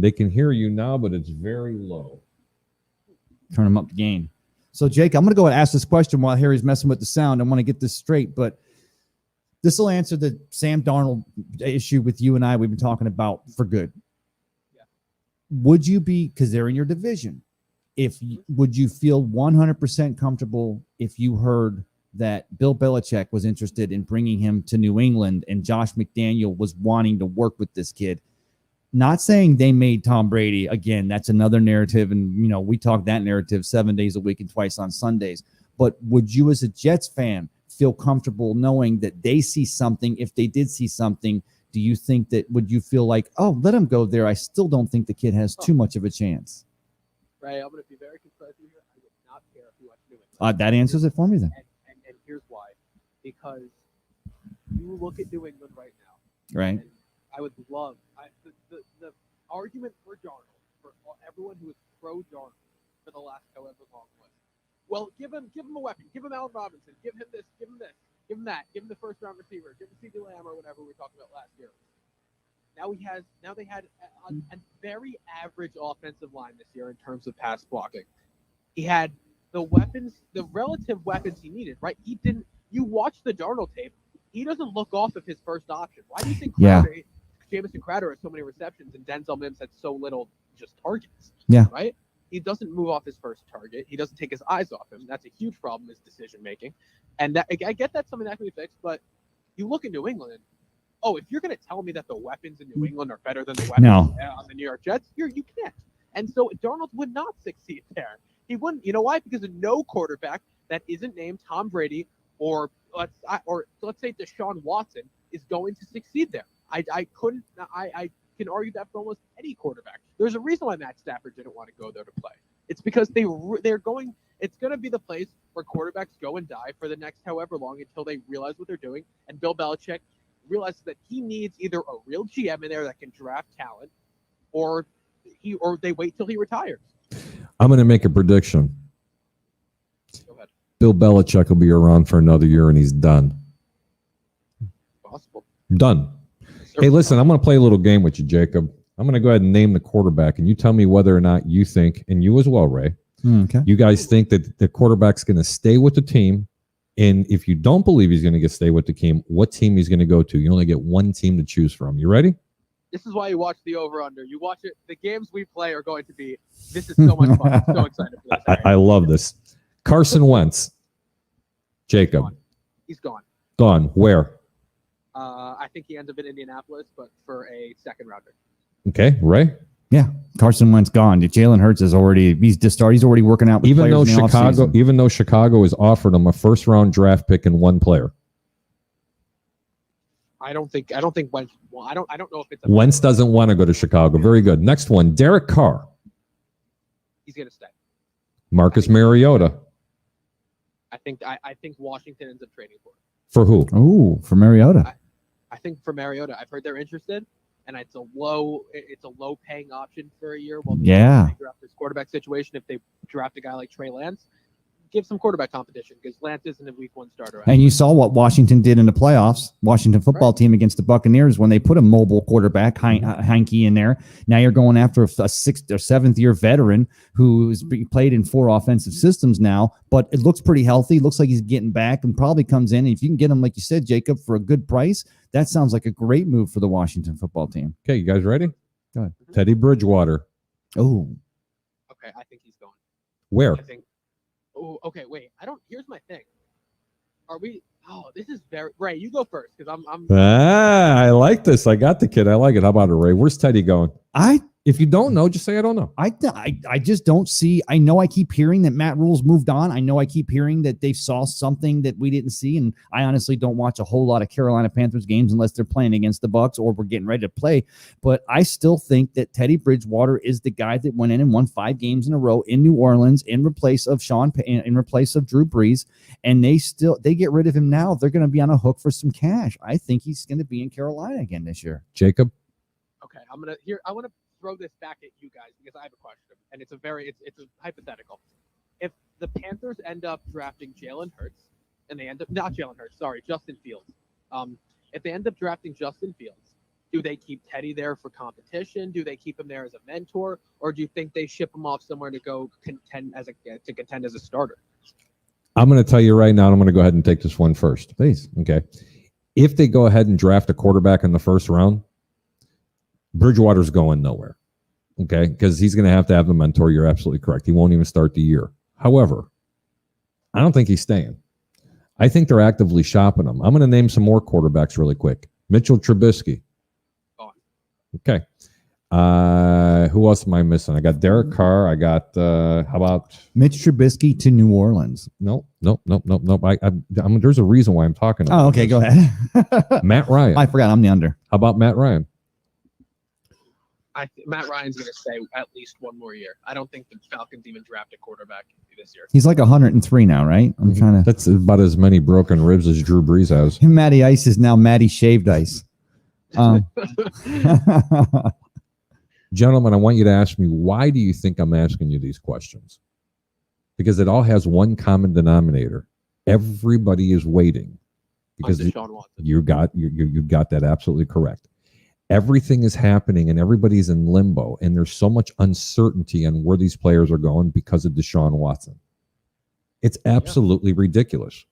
Speaker 1: They can hear you now, but it's very low.
Speaker 2: Turn him up the gain. So, Jake, I'm going to go and ask this question while Harry's messing with the sound. I want to get this straight, but this will answer the Sam Darnold issue with you and I we've been talking about for good.
Speaker 3: Yeah.
Speaker 2: Would you be, because they're in your division, would you feel 100% comfortable if you heard that Bill Belichick was interested in bringing him to New England and Josh McDaniel was wanting to work with this kid? Not saying they made Tom Brady. Again, that's another narrative, and we talk that narrative 7 days a week and twice on Sundays. But would you, as a Jets fan, feel comfortable knowing that they see something? If they did see something, do you think that would you feel like, oh, let him go there? I still don't think the kid has too much of a chance.
Speaker 3: Right, I'm going to be very concise here. I would not care who I'm doing.
Speaker 2: That answers it for me then.
Speaker 3: And here's why. Because you look at New England right now.
Speaker 2: Right.
Speaker 3: And I would love the argument for Darnold, for everyone who is pro Darnold for the last however long was, well, give him a weapon, give him Allen Robinson, give him this, give him that, give him the first round receiver, give him CeeDee Lamb or whatever we were talking about last year. Now they had a very average offensive line this year in terms of pass blocking. He had the weapons, the relative weapons he needed, right? You watch the Darnold tape, he doesn't look off of his first option. Why do you think Jamison Crowder has so many receptions and Denzel Mims had so little just targets?
Speaker 2: Yeah.
Speaker 3: Right? He doesn't move off his first target. He doesn't take his eyes off him. That's a huge problem, his decision making. And that, I get that's something that can be fixed, but you look at New England. Oh, if you're going to tell me that the weapons in New England are better than the weapons on the New York Jets, you can't. And so Darnold would not succeed there. He wouldn't. You know why? Because no quarterback that isn't named Tom Brady or let's say Deshaun Watson is going to succeed there. I can argue that for almost any quarterback. There's a reason why Matt Stafford didn't want to go there to play. It's because they're going. It's going to be the place where quarterbacks go and die for the next however long until they realize what they're doing. And Bill Belichick realizes that he needs either a real GM in there that can draft talent, or they wait till he retires.
Speaker 1: I'm going to make a prediction.
Speaker 3: Go ahead.
Speaker 1: Bill Belichick will be around for another year, and he's done.
Speaker 3: Possible.
Speaker 1: Done. Hey, listen, I'm going to play a little game with you, Jacob. I'm going to go ahead and name the quarterback, and you tell me whether or not you think, and you as well, Ray,
Speaker 2: Okay.
Speaker 1: you guys think that the quarterback's going to stay with the team. And if you don't believe he's going to stay with the team, what team he's going to go to? You only get one team to choose from. You ready?
Speaker 3: This is why you watch the over-under. You watch it. The games we play are going to be, this is so much fun. I'm so excited for this.
Speaker 1: I love this. Carson Wentz. Jacob.
Speaker 3: He's gone.
Speaker 1: Gone. Where?
Speaker 3: I think he ends up in Indianapolis, but for a second rounder.
Speaker 1: Okay. Ray?
Speaker 2: Yeah, Carson Wentz gone. Jalen Hurts is already he's already working out with
Speaker 1: Even though
Speaker 2: players
Speaker 1: Chicago has offered him a first-round draft pick and one player.
Speaker 3: I don't think Wentz. Well, I don't know if it's.
Speaker 1: Wentz doesn't want to go to Chicago. Very good. Next one, Derek Carr.
Speaker 3: He's going to stay.
Speaker 1: Marcus Mariota.
Speaker 3: I think Washington ends up trading for him.
Speaker 1: For who?
Speaker 2: Oh, for Mariota.
Speaker 3: I think for Mariota, I've heard they're interested, and it's a low paying option for a year. Well,
Speaker 2: Yeah.
Speaker 3: Draft this quarterback situation. If they draft a guy like Trey Lance, give some quarterback competition because Lance isn't a week one starter.
Speaker 2: And you saw what Washington did in the playoffs, Washington football team against the Buccaneers when they put a mobile quarterback, Heinke, in there. Now you're going after a sixth or seventh year veteran who's played in 4 offensive systems now, but it looks pretty healthy. Looks like he's getting back and probably comes in. And if you can get him, like you said, Jacob, for a good price, that sounds like a great move for the Washington football team.
Speaker 1: Okay, you guys ready?
Speaker 2: Go ahead.
Speaker 1: Teddy Bridgewater.
Speaker 2: Oh.
Speaker 3: Okay, I think he's going.
Speaker 1: Where?
Speaker 3: I think. Oh, okay. Wait. Here's my thing. Are we? Oh, this is very. Ray, you go first because I'm.
Speaker 1: I like this. I got the kid. I like it. How about it, Ray? Where's Teddy going? If you don't know, just say I don't know.
Speaker 2: I just don't see. I know I keep hearing that Matt Rule's moved on. I know I keep hearing that they saw something that we didn't see, and I honestly don't watch a whole lot of Carolina Panthers games unless they're playing against the Bucs or we're getting ready to play. But I still think that Teddy Bridgewater is the guy that went in and won 5 games in a row in New Orleans in replace of in replace of Drew Brees, and they get rid of him now. They're going to be on a hook for some cash. I think he's going to be in Carolina again this year.
Speaker 1: Jacob.
Speaker 3: Okay, I want to throw this back at you guys because I have a question, and it's a hypothetical. If the Panthers end up drafting Jalen Hurts, and they end up not Jalen Hurts, sorry, Justin Fields. If they end up drafting Justin Fields, do they keep Teddy there for competition? Do they keep him there as a mentor, or do you think they ship him off somewhere to go contend as a starter?
Speaker 1: I'm going to tell you right now. I'm going to go ahead and take this one first, please. Okay, if they go ahead and draft a quarterback in the first round, Bridgewater's going nowhere, okay? Because he's going to have a mentor. You're absolutely correct. He won't even start the year. However, I don't think he's staying. I think they're actively shopping him. I'm going to name some more quarterbacks really quick. Mitchell Trubisky.
Speaker 3: Gone.
Speaker 1: Okay. Who else am I missing? I got Derek Carr. I got, how about?
Speaker 2: Mitch Trubisky to New Orleans.
Speaker 1: Nope. There's a reason why I'm talking about
Speaker 2: okay,
Speaker 1: this.
Speaker 2: go ahead.
Speaker 1: Matt Ryan.
Speaker 2: I forgot I'm the under.
Speaker 1: How about Matt Ryan?
Speaker 3: Matt Ryan's going to stay at least one more year. I don't think the Falcons even draft a quarterback this year.
Speaker 2: He's like 103 now, right? I'm trying to.
Speaker 1: That's about as many broken ribs as Drew Brees has.
Speaker 2: Matty Ice is now Matty Shaved Ice.
Speaker 1: Gentlemen, I want you to ask me, why do you think I'm asking you these questions? Because it all has one common denominator. Everybody is waiting. Because
Speaker 3: Deshaun Watson.
Speaker 1: you got that absolutely correct. Everything is happening and everybody's in limbo, and there's so much uncertainty on where these players are going because of Deshaun Watson. It's absolutely ridiculous.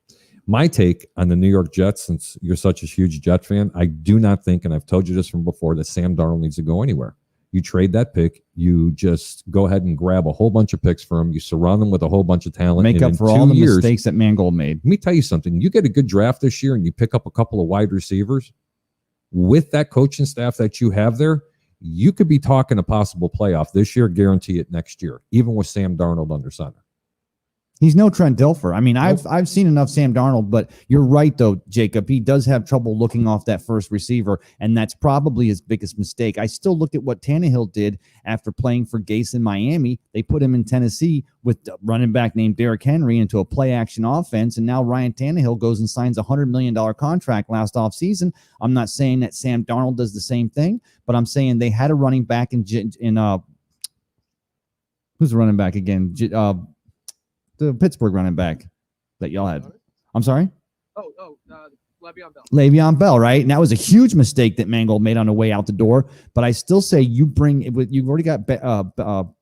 Speaker 1: My take on the New York Jets, since you're such a huge Jet fan, I do not think, and I've told you this from before, that Sam Darnold needs to go anywhere. You trade that pick, you just go ahead and grab a whole bunch of picks for him, you surround them with a whole bunch of talent.
Speaker 2: Make up for all the mistakes that Mangold made.
Speaker 1: Let me tell you something. You get a good draft this year and you pick up a couple of wide receivers, with that coaching staff that you have there, you could be talking a possible playoff this year, guarantee it next year, even with Sam Darnold under center.
Speaker 2: He's no Trent Dilfer. I mean, I've seen enough Sam Darnold, but you're right though, Jacob. He does have trouble looking off that first receiver, and that's probably his biggest mistake. I still look at what Tannehill did after playing for Gase in Miami. They put him in Tennessee with a running back named Derrick Henry into a play-action offense, and now Ryan Tannehill goes and signs a $100 million contract last offseason. I'm not saying that Sam Darnold does the same thing, but I'm saying they had a running back in who's the running back again? The Pittsburgh running back that y'all had. I'm sorry?
Speaker 3: Le'Veon Bell.
Speaker 2: Le'Veon Bell, right? And that was a huge mistake that Mangold made on the way out the door. But I still say you've already got Mekhi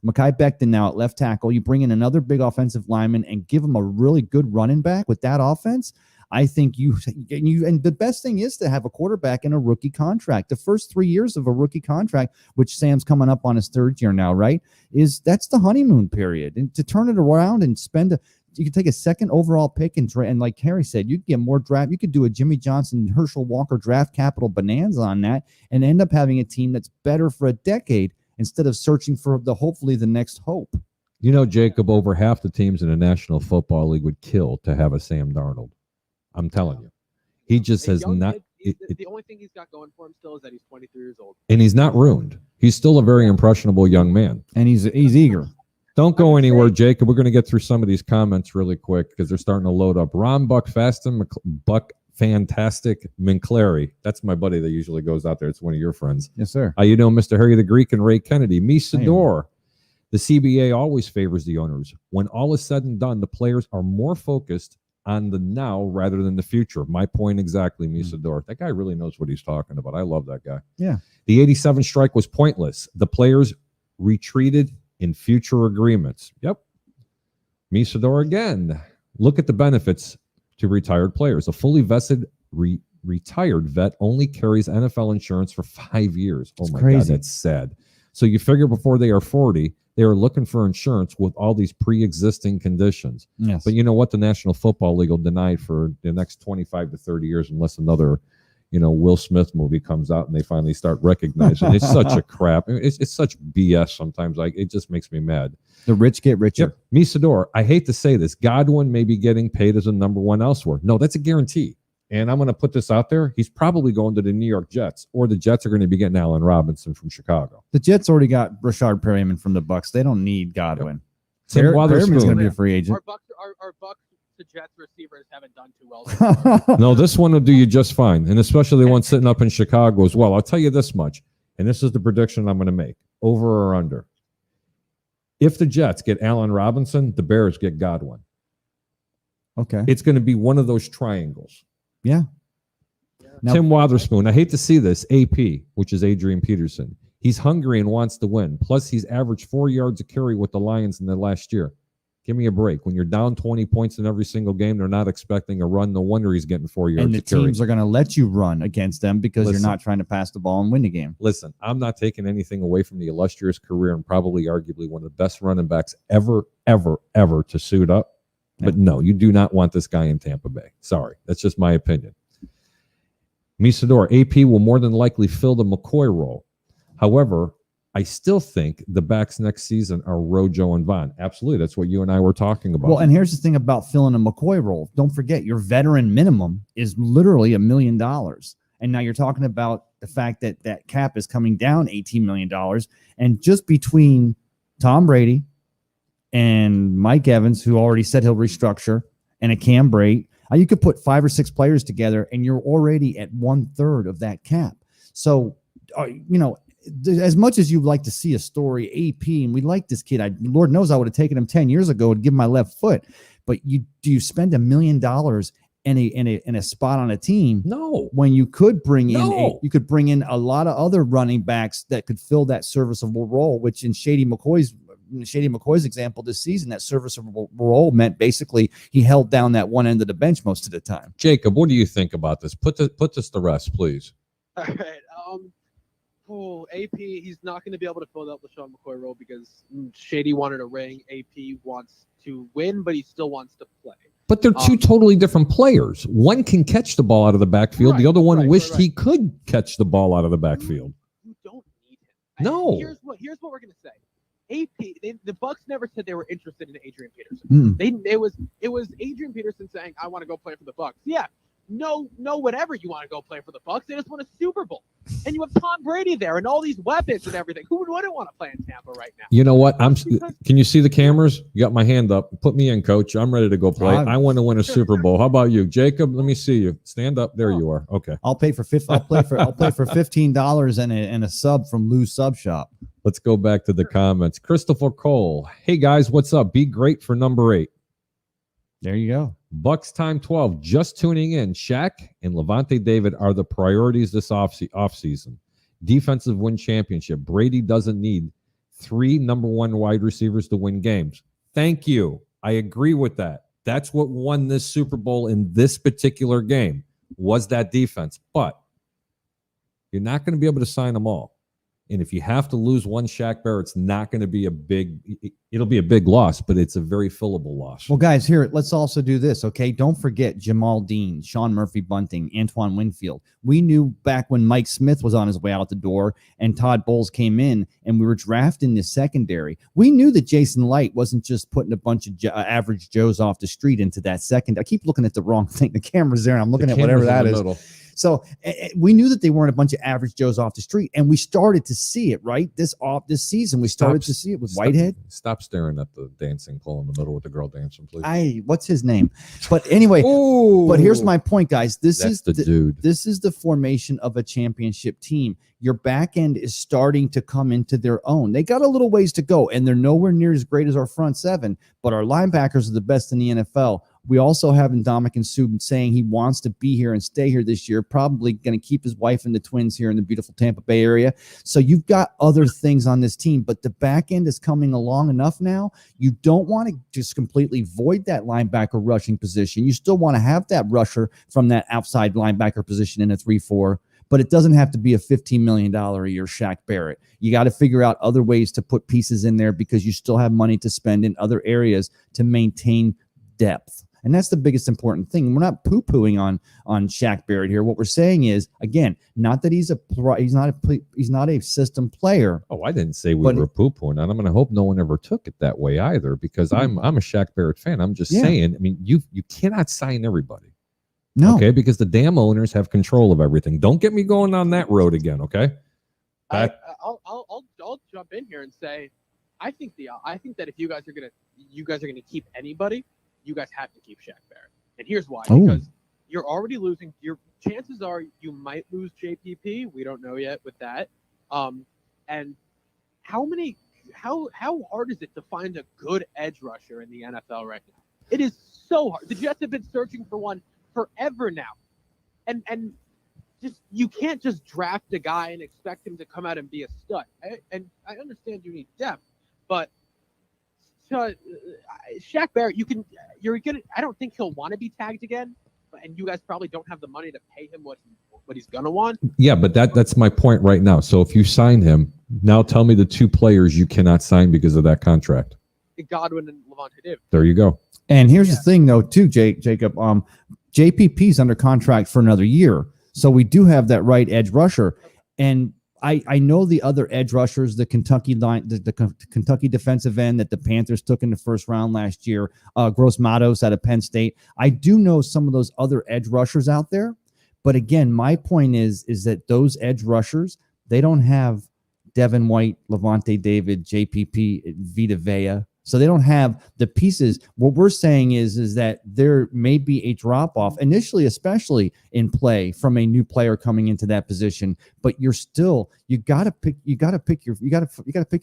Speaker 2: Becton now at left tackle. You bring in another big offensive lineman and give him a really good running back with that offense. I think and the best thing is to have a quarterback in a rookie contract. The first 3 years of a rookie contract, which Sam's coming up on his third year now, right? That's the honeymoon period. And to turn it around and you could take a second overall pick and like Harry said, you could get more draft. You could do a Jimmy Johnson, Herschel Walker draft capital bonanza on that and end up having a team that's better for a decade instead of searching for hopefully the next hope.
Speaker 1: You know, Jacob, over half the teams in the National Football League would kill to have a Sam Darnold. I'm telling you, he just has not.
Speaker 3: The only thing he's got going for him still is that he's 23 years old,
Speaker 1: and he's not ruined. He's still a very impressionable young man,
Speaker 2: and he's eager.
Speaker 1: Don't go anywhere, Jacob. We're going to get through some of these comments really quick because they're starting to load up. Ron Buck Faston, Buck Fantastic Minclary. That's my buddy that usually goes out there. It's one of your friends.
Speaker 2: Yes, sir.
Speaker 1: You know, Mr. Harry the Greek and Ray Kennedy. Misador. The CBA always favors the owners. When all is said and done, the players are more focused on the now rather than the future. My point exactly, Misador. That guy really knows what he's talking about. I love that guy.
Speaker 2: Yeah.
Speaker 1: The 87 strike was pointless. The players retreated in future agreements. Yep. Misador again. Look at the benefits to retired players. A fully vested retired vet only carries NFL insurance for 5 years. Oh my God, that's sad. So you figure before they are 40, they are looking for insurance with all these pre-existing conditions.
Speaker 2: Yes.
Speaker 1: But you know what? The National Football League will deny for the next 25 to 30 years unless another, Will Smith movie comes out and they finally start recognizing. It's such a crap. It's such BS sometimes. It just makes me mad.
Speaker 2: The rich get richer.
Speaker 1: Yep. Misador, I hate to say this. Godwin may be getting paid as a number one elsewhere. No, that's a guarantee. And I'm going to put this out there. He's probably going to the New York Jets, or the Jets are going to be getting Allen Robinson from Chicago.
Speaker 2: The Jets already got Rashard Perriman from the Bucs. They don't need Godwin.
Speaker 1: Yep.
Speaker 2: Perriman's going to be a free agent.
Speaker 3: Our Bucs, the Jets receivers haven't done too well.
Speaker 1: No, this one will do you just fine, and especially the one sitting up in Chicago as well. I'll tell you this much, and this is the prediction I'm going to make, over or under. If the Jets get Allen Robinson, the Bears get Godwin.
Speaker 2: Okay.
Speaker 1: It's going to be one of those triangles.
Speaker 2: Yeah.
Speaker 1: Now, Tim Wotherspoon, I hate to see this, AP, which is Adrian Peterson. He's hungry and wants to win. Plus, he's averaged 4 yards a carry with the Lions in the last year. Give me a break. When you're down 20 points in every single game, they're not expecting a run. No wonder he's getting 4 yards
Speaker 2: and the
Speaker 1: a carry.
Speaker 2: teams are going to let you run against them because you're not trying to pass the ball and win the game.
Speaker 1: Listen, I'm not taking anything away from the illustrious career and probably arguably one of the best running backs ever to suit up. But no, you do not want this guy in Tampa Bay. Sorry. That's just my opinion. Misador, AP will more than likely fill the McCoy role. However, I still think the backs next season are Rojo and Vaughn. Absolutely. That's what you and I were talking about.
Speaker 2: Well, and here's the thing about filling a McCoy role. Don't forget, your veteran minimum is literally $1 million. And now you're talking about the fact that that cap is coming down $18 million. And just between Tom Brady and Mike Evans, who already said he'll restructure, and a Cam Brate, you could put 5 or 6 players together, and you're already at 1/3 of that cap. So, as much as you'd like to see a story, AP, and we like this kid, Lord knows I would have taken him 10 years ago and give him my left foot. But do you spend $1 million in a spot on a team?
Speaker 1: No.
Speaker 2: When you could bring in a lot of other running backs that could fill that serviceable role, which in Shady McCoy's example this season, that serviceable role meant basically he held down that one end of the bench most of the time.
Speaker 1: Jacob, what do you think about this? Put this to rest, please.
Speaker 3: All right. AP, he's not going to be able to fill that LaShawn McCoy role because Shady wanted a ring. AP wants to win, but he still wants to play. But
Speaker 1: they're two totally different players. One can catch the ball out of the backfield. The other one wished he could catch the ball out of the backfield.
Speaker 3: You don't need him.
Speaker 1: No.
Speaker 3: Here's what we're going to say. the Bucs never said they were interested in Adrian Peterson.
Speaker 2: Mm.
Speaker 3: It was Adrian Peterson saying, "I want to go play for the Bucs." Yeah, no, whatever you want to go play for the Bucs. They just won a Super Bowl, and you have Tom Brady there and all these weapons and everything. Who wouldn't want to play in Tampa right now?
Speaker 1: You know what? Can you see the cameras? You got my hand up. Put me in, coach. I'm ready to go play. I want to win a Super Bowl. How about you, Jacob? Let me see you. Stand up. There you are. Okay.
Speaker 2: I'll play for $15 and a sub from Lou's Sub Shop.
Speaker 1: Let's go back to the comments. Christopher Cole. Hey guys, what's up? Be great for number 8.
Speaker 2: There you go.
Speaker 1: Bucks time 12. Just tuning in. Shaq and Levante David are the priorities this offseason. Defensive win championship. Brady doesn't need 3 number 1 wide receivers to win games. Thank you. I agree with that. That's what won this Super Bowl in this particular game, was that defense. But you're not going to be able to sign them all. And if you have to lose one Shaq Barrett, it's not going to be it'll be a big loss, but it's a very fillable loss.
Speaker 2: Well, guys, here, let's also do this, okay? Don't forget Jamal Dean, Sean Murphy-Bunting, Antoine Winfield. We knew back when Mike Smith was on his way out the door and Todd Bowles came in and we were drafting the secondary. We knew that Jason Light wasn't just putting a bunch of average Joes off the street into that second. I keep looking at the wrong thing. The camera's there, and I'm looking at whatever that is.
Speaker 1: Middle.
Speaker 2: So we knew that they weren't a bunch of average Joes off the street, and we started to see it, right? This season, we started to see it with Whitehead.
Speaker 1: Stop staring at the dancing pole in the middle with the girl dancing, please.
Speaker 2: What's his name? But anyway, but here's my point, guys. This is the formation of a championship team. Your back end is starting to come into their own. They got a little ways to go, and they're nowhere near as great as our front seven, but our linebackers are the best in the NFL. We also have Ndamukong Suh saying he wants to be here and stay here this year, probably going to keep his wife and the twins here in the beautiful Tampa Bay area. So you've got other things on this team, but the back end is coming along enough now. You don't want to just completely void that linebacker rushing position. You still want to have that rusher from that outside linebacker position in a 3-4, but it doesn't have to be a $15 million a year Shaq Barrett. You got to figure out other ways to put pieces in there because you still have money to spend in other areas to maintain depth. And that's the biggest important thing. We're not poo-pooing on Shaq Barrett here. What we're saying is, again, not that he's not a system player.
Speaker 1: Oh, I didn't say we were poo-pooing, and I'm going to hope no one ever took it that way either, because I'm a Shaq Barrett fan. I'm just saying. I mean, you cannot sign everybody.
Speaker 2: No.
Speaker 1: Okay, because the damn owners have control of everything. Don't get me going on that road again. Okay.
Speaker 3: I'll jump in here and say, I think that if you guys are gonna keep anybody, you guys have to keep Shaq Barrett. And here's why. Because you're already losing. Your chances are you might lose JPP. We don't know yet with that. And how hard is it to find a good edge rusher in the NFL right now? It is so hard. The Jets have been searching for one forever now. And just you can't just draft a guy and expect him to come out and be a stud. And I understand you need depth, but Shaq Barrett, I don't think he'll want to be tagged again, and you guys probably don't have the money to pay him what he's gonna want.
Speaker 1: Yeah, but that's my point right now. So if you sign him, now tell me the 2 players you cannot sign because of that contract.
Speaker 3: Godwin and Levante David.
Speaker 1: There you go.
Speaker 2: And here's the thing, though, too, Jacob. JPP's under contract for another year, so we do have that right edge rusher, and I know the other edge rushers, the Kentucky line, the Kentucky defensive end that the Panthers took in the first round last year, Gross Matos out of Penn State. I do know some of those other edge rushers out there, but again, my point is that those edge rushers, they don't have Devin White, Levante David, JPP, Vita Vea. So they don't have the pieces. What we're saying is that there may be a drop off initially, especially in play from a new player coming into that position. But you got to pick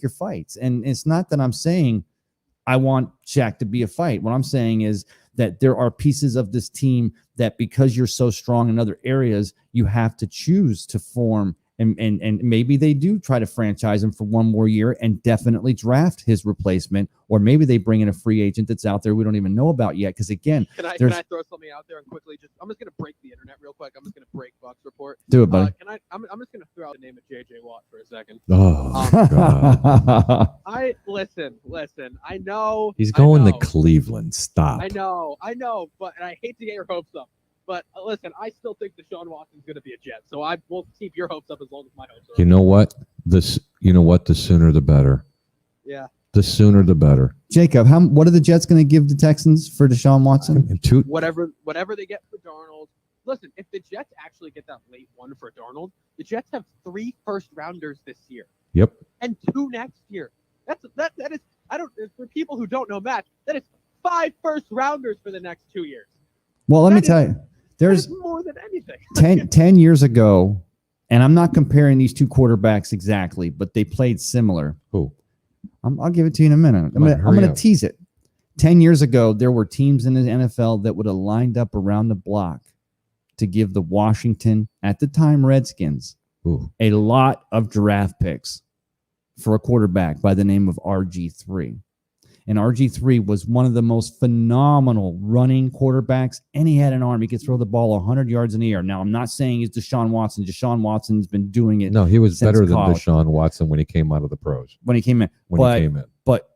Speaker 2: your fights. And it's not that I'm saying I want Shaq to be a fight. What I'm saying is that there are pieces of this team that because you're so strong in other areas, you have to choose to form. And maybe they do try to franchise him for one more year and definitely draft his replacement, or maybe they bring in a free agent that's out there we don't even know about yet. Because again,
Speaker 3: can I throw something out there and quickly I'm just gonna break the internet real quick. I'm just gonna break Bucs Report.
Speaker 2: Do it, buddy.
Speaker 3: I'm just gonna throw out the name of JJ Watt for a second.
Speaker 1: Oh God!
Speaker 3: Listen. I know
Speaker 1: he's going to Cleveland. Stop.
Speaker 3: I know, but I hate to get your hopes up. But listen, I still think Deshaun Watson's going to be a Jet, so I will keep your hopes up as long as my hopes are up.
Speaker 1: You know what? The sooner the better.
Speaker 3: Yeah.
Speaker 1: The sooner the better.
Speaker 2: Jacob, what are the Jets going to give the Texans for Deshaun Watson?
Speaker 1: And
Speaker 3: Whatever they get for Darnold. Listen, if the Jets actually get that late one for Darnold, the Jets have 3 first-rounders this year.
Speaker 1: Yep.
Speaker 3: And 2 next year. That is for people who don't know math, that is 5 first-rounders for the next 2 years.
Speaker 2: Well, let me tell you, there's
Speaker 3: more than anything.
Speaker 2: 10 years ago, and I'm not comparing these two quarterbacks exactly, but they played similar.
Speaker 1: Who?
Speaker 2: I'll give it to you in a minute. I'm going to tease it. 10 years ago, there were teams in the NFL that would have lined up around the block to give the Washington, at the time, Redskins, a lot of draft picks for a quarterback by the name of RG3. And RG3 was one of the most phenomenal running quarterbacks, and he had an arm. He could throw the ball 100 yards in the air. Now, I'm not saying he's Deshaun Watson. Deshaun Watson's been doing it.
Speaker 1: No, he was better than
Speaker 2: college.
Speaker 1: Deshaun Watson when he came out of the pros.
Speaker 2: When he came in. But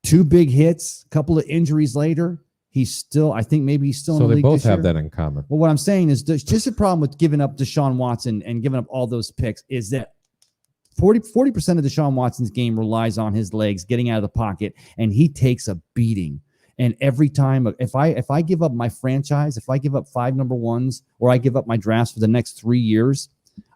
Speaker 2: 2 big hits, a couple of injuries later, I think maybe he's still in the league.
Speaker 1: So they both
Speaker 2: this
Speaker 1: have
Speaker 2: year.
Speaker 1: that in common.
Speaker 2: Well, what I'm saying is just a problem with giving up Deshaun Watson and giving up all those picks is that 40% of Deshaun Watson's game relies on his legs getting out of the pocket, and he takes a beating. And every time, if I give up my franchise, if I give up 5 number ones, or I give up my drafts for the next 3 years,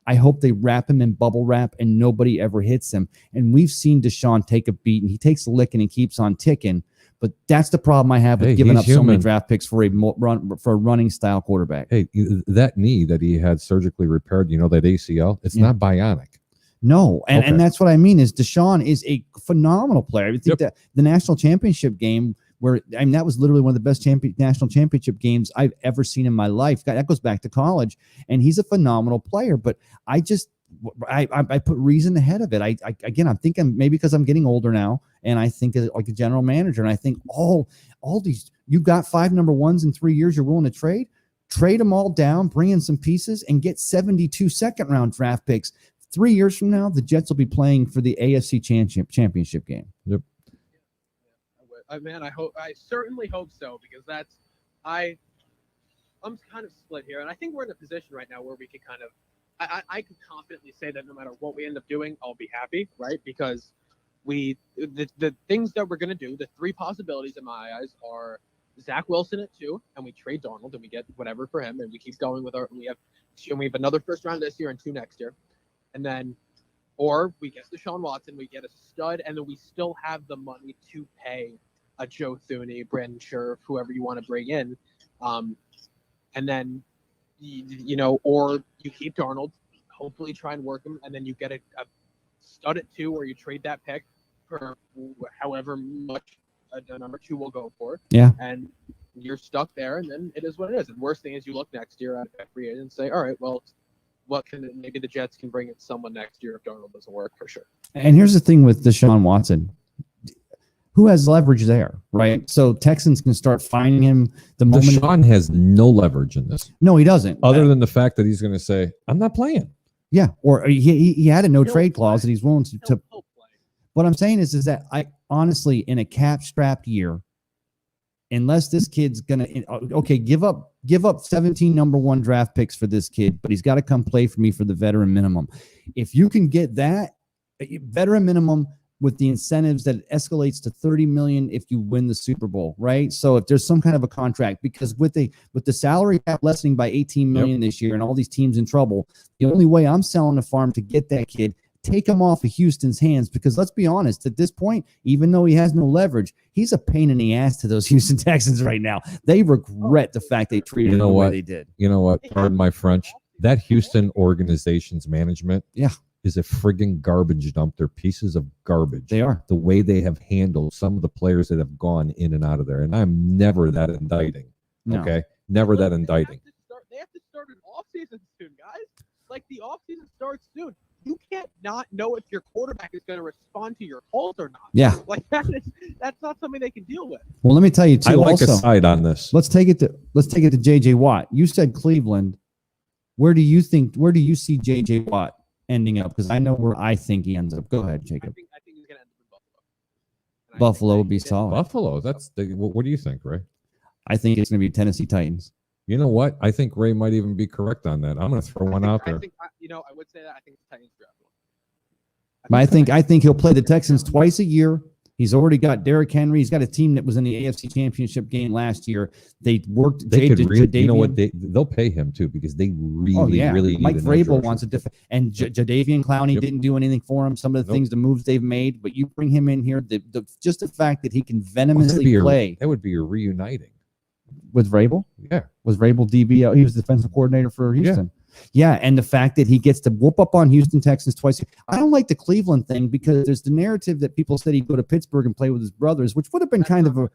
Speaker 2: I hope they wrap him in bubble wrap and nobody ever hits him. And we've seen Deshaun take a beat, and he takes a lick and he keeps on ticking. But that's the problem I have with giving up so many draft picks for a running style quarterback.
Speaker 1: Hey, that knee that he had surgically repaired, that ACL, it's not bionic.
Speaker 2: No, and that's what I mean is Deshaun is a phenomenal player. I think that the national championship game, that was literally one of the best national championship games I've ever seen in my life. That goes back to college, and he's a phenomenal player. But I put reason ahead of it. I'm thinking maybe because I'm getting older now, and I think like a general manager, and I think all these, you got 5 number ones in 3 years you're willing to trade them all down, bring in some pieces, and get 72 second-round draft picks. 3 years from now, the Jets will be playing for the AFC championship game.
Speaker 1: Yep.
Speaker 3: Man, I certainly hope so, because I'm kind of split here, and I think we're in a position right now where we can kind of, I can confidently say that no matter what we end up doing, I'll be happy, right? Because the things that we're going to do, the 3 possibilities in my eyes are Zach Wilson at 2, and we trade Darnold, and we get whatever for him, and we keep going with we have another first round this year and 2 next year. And then, or we get Deshaun Watson, we get a stud, and then we still have the money to pay a Joe Thuney, Brandon Scherf, whoever you want to bring in. And then, or you keep Darnold, hopefully try and work him, and then you get a stud at 2, or you trade that pick for however much a number 2 will go for.
Speaker 2: Yeah.
Speaker 3: And you're stuck there, and then it is what it is. And worst thing is you look next year at free agent and say, all right, well, maybe the Jets can bring in someone next year if Darnold doesn't work, for sure.
Speaker 2: And here's the thing with Deshaun Watson. Who has leverage there, right? So Texans can start finding him the moment.
Speaker 1: Deshaun has no leverage in this.
Speaker 2: No, he doesn't.
Speaker 1: Other than the fact that he's going to say, I'm not playing.
Speaker 2: Yeah, or he had a no-trade clause that he's willing to play. What I'm saying is that I honestly, in a cap-strapped year, unless this kid's gonna give up 17 number 1 draft picks for this kid, but he's got to come play for me for the veteran minimum. If you can get that veteran minimum with the incentives that it escalates to 30 million if you win the Super Bowl, right? So if there's some kind of a contract, because with the salary cap lessening by 18 million this year and all these teams in trouble, the only way I'm selling the farm to get that kid, take him off of Houston's hands, because let's be honest, at this point, even though he has no leverage, he's a pain in the ass to those Houston Texans right now. They regret the fact they treated him the way they did.
Speaker 1: You know what? Pardon my French. That Houston organization's management is a friggin' garbage dump. They're pieces of garbage.
Speaker 2: They are.
Speaker 1: The way they have handled some of the players that have gone in and out of there. And I'm never that indicting.
Speaker 2: No.
Speaker 1: Okay? Never that indicting.
Speaker 3: They have to start an offseason soon, guys. Like, the offseason starts soon. You can't not know if your quarterback is going to respond to your calls or not.
Speaker 2: Yeah.
Speaker 3: Like, that's not something they can deal with.
Speaker 2: Well, let me tell you, too,
Speaker 1: I like
Speaker 2: also,
Speaker 1: a side on this.
Speaker 2: Let's take it to J.J. Watt. You said Cleveland. Where do you see J.J. Watt ending up? Because I know where I think he ends up. Go ahead, Jacob.
Speaker 3: I think he's going to end up in Buffalo.
Speaker 2: Buffalo would be solid.
Speaker 1: Buffalo. What do you think, Ray?
Speaker 2: I think it's going to be Tennessee Titans.
Speaker 1: You know what? I think Ray might even be correct on that. I'm going to throw one out there.
Speaker 3: I would say that. I think the Titans draft one.
Speaker 2: But I think he'll play the Texans twice a year. He's already got Derrick Henry. He's got a team that was in the AFC Championship game last year. They worked.
Speaker 1: They could really, you know what? They'll pay him too because they really
Speaker 2: Mike
Speaker 1: need
Speaker 2: Vrabel wants a different. And Jadeveon Clowney didn't do anything for him. Some of the things, the moves they've made, but you bring him in here. Just the fact that he can venomously play.
Speaker 1: That would be a reuniting
Speaker 2: With Vrabel?
Speaker 1: Yeah.
Speaker 2: Was Vrabel DB? He was the defensive coordinator for Houston. Yeah, and the fact that he gets to whoop up on Houston Texans twice. I don't like the Cleveland thing because there's the narrative that people said he'd go to Pittsburgh and play with his brothers, which would have been kind of a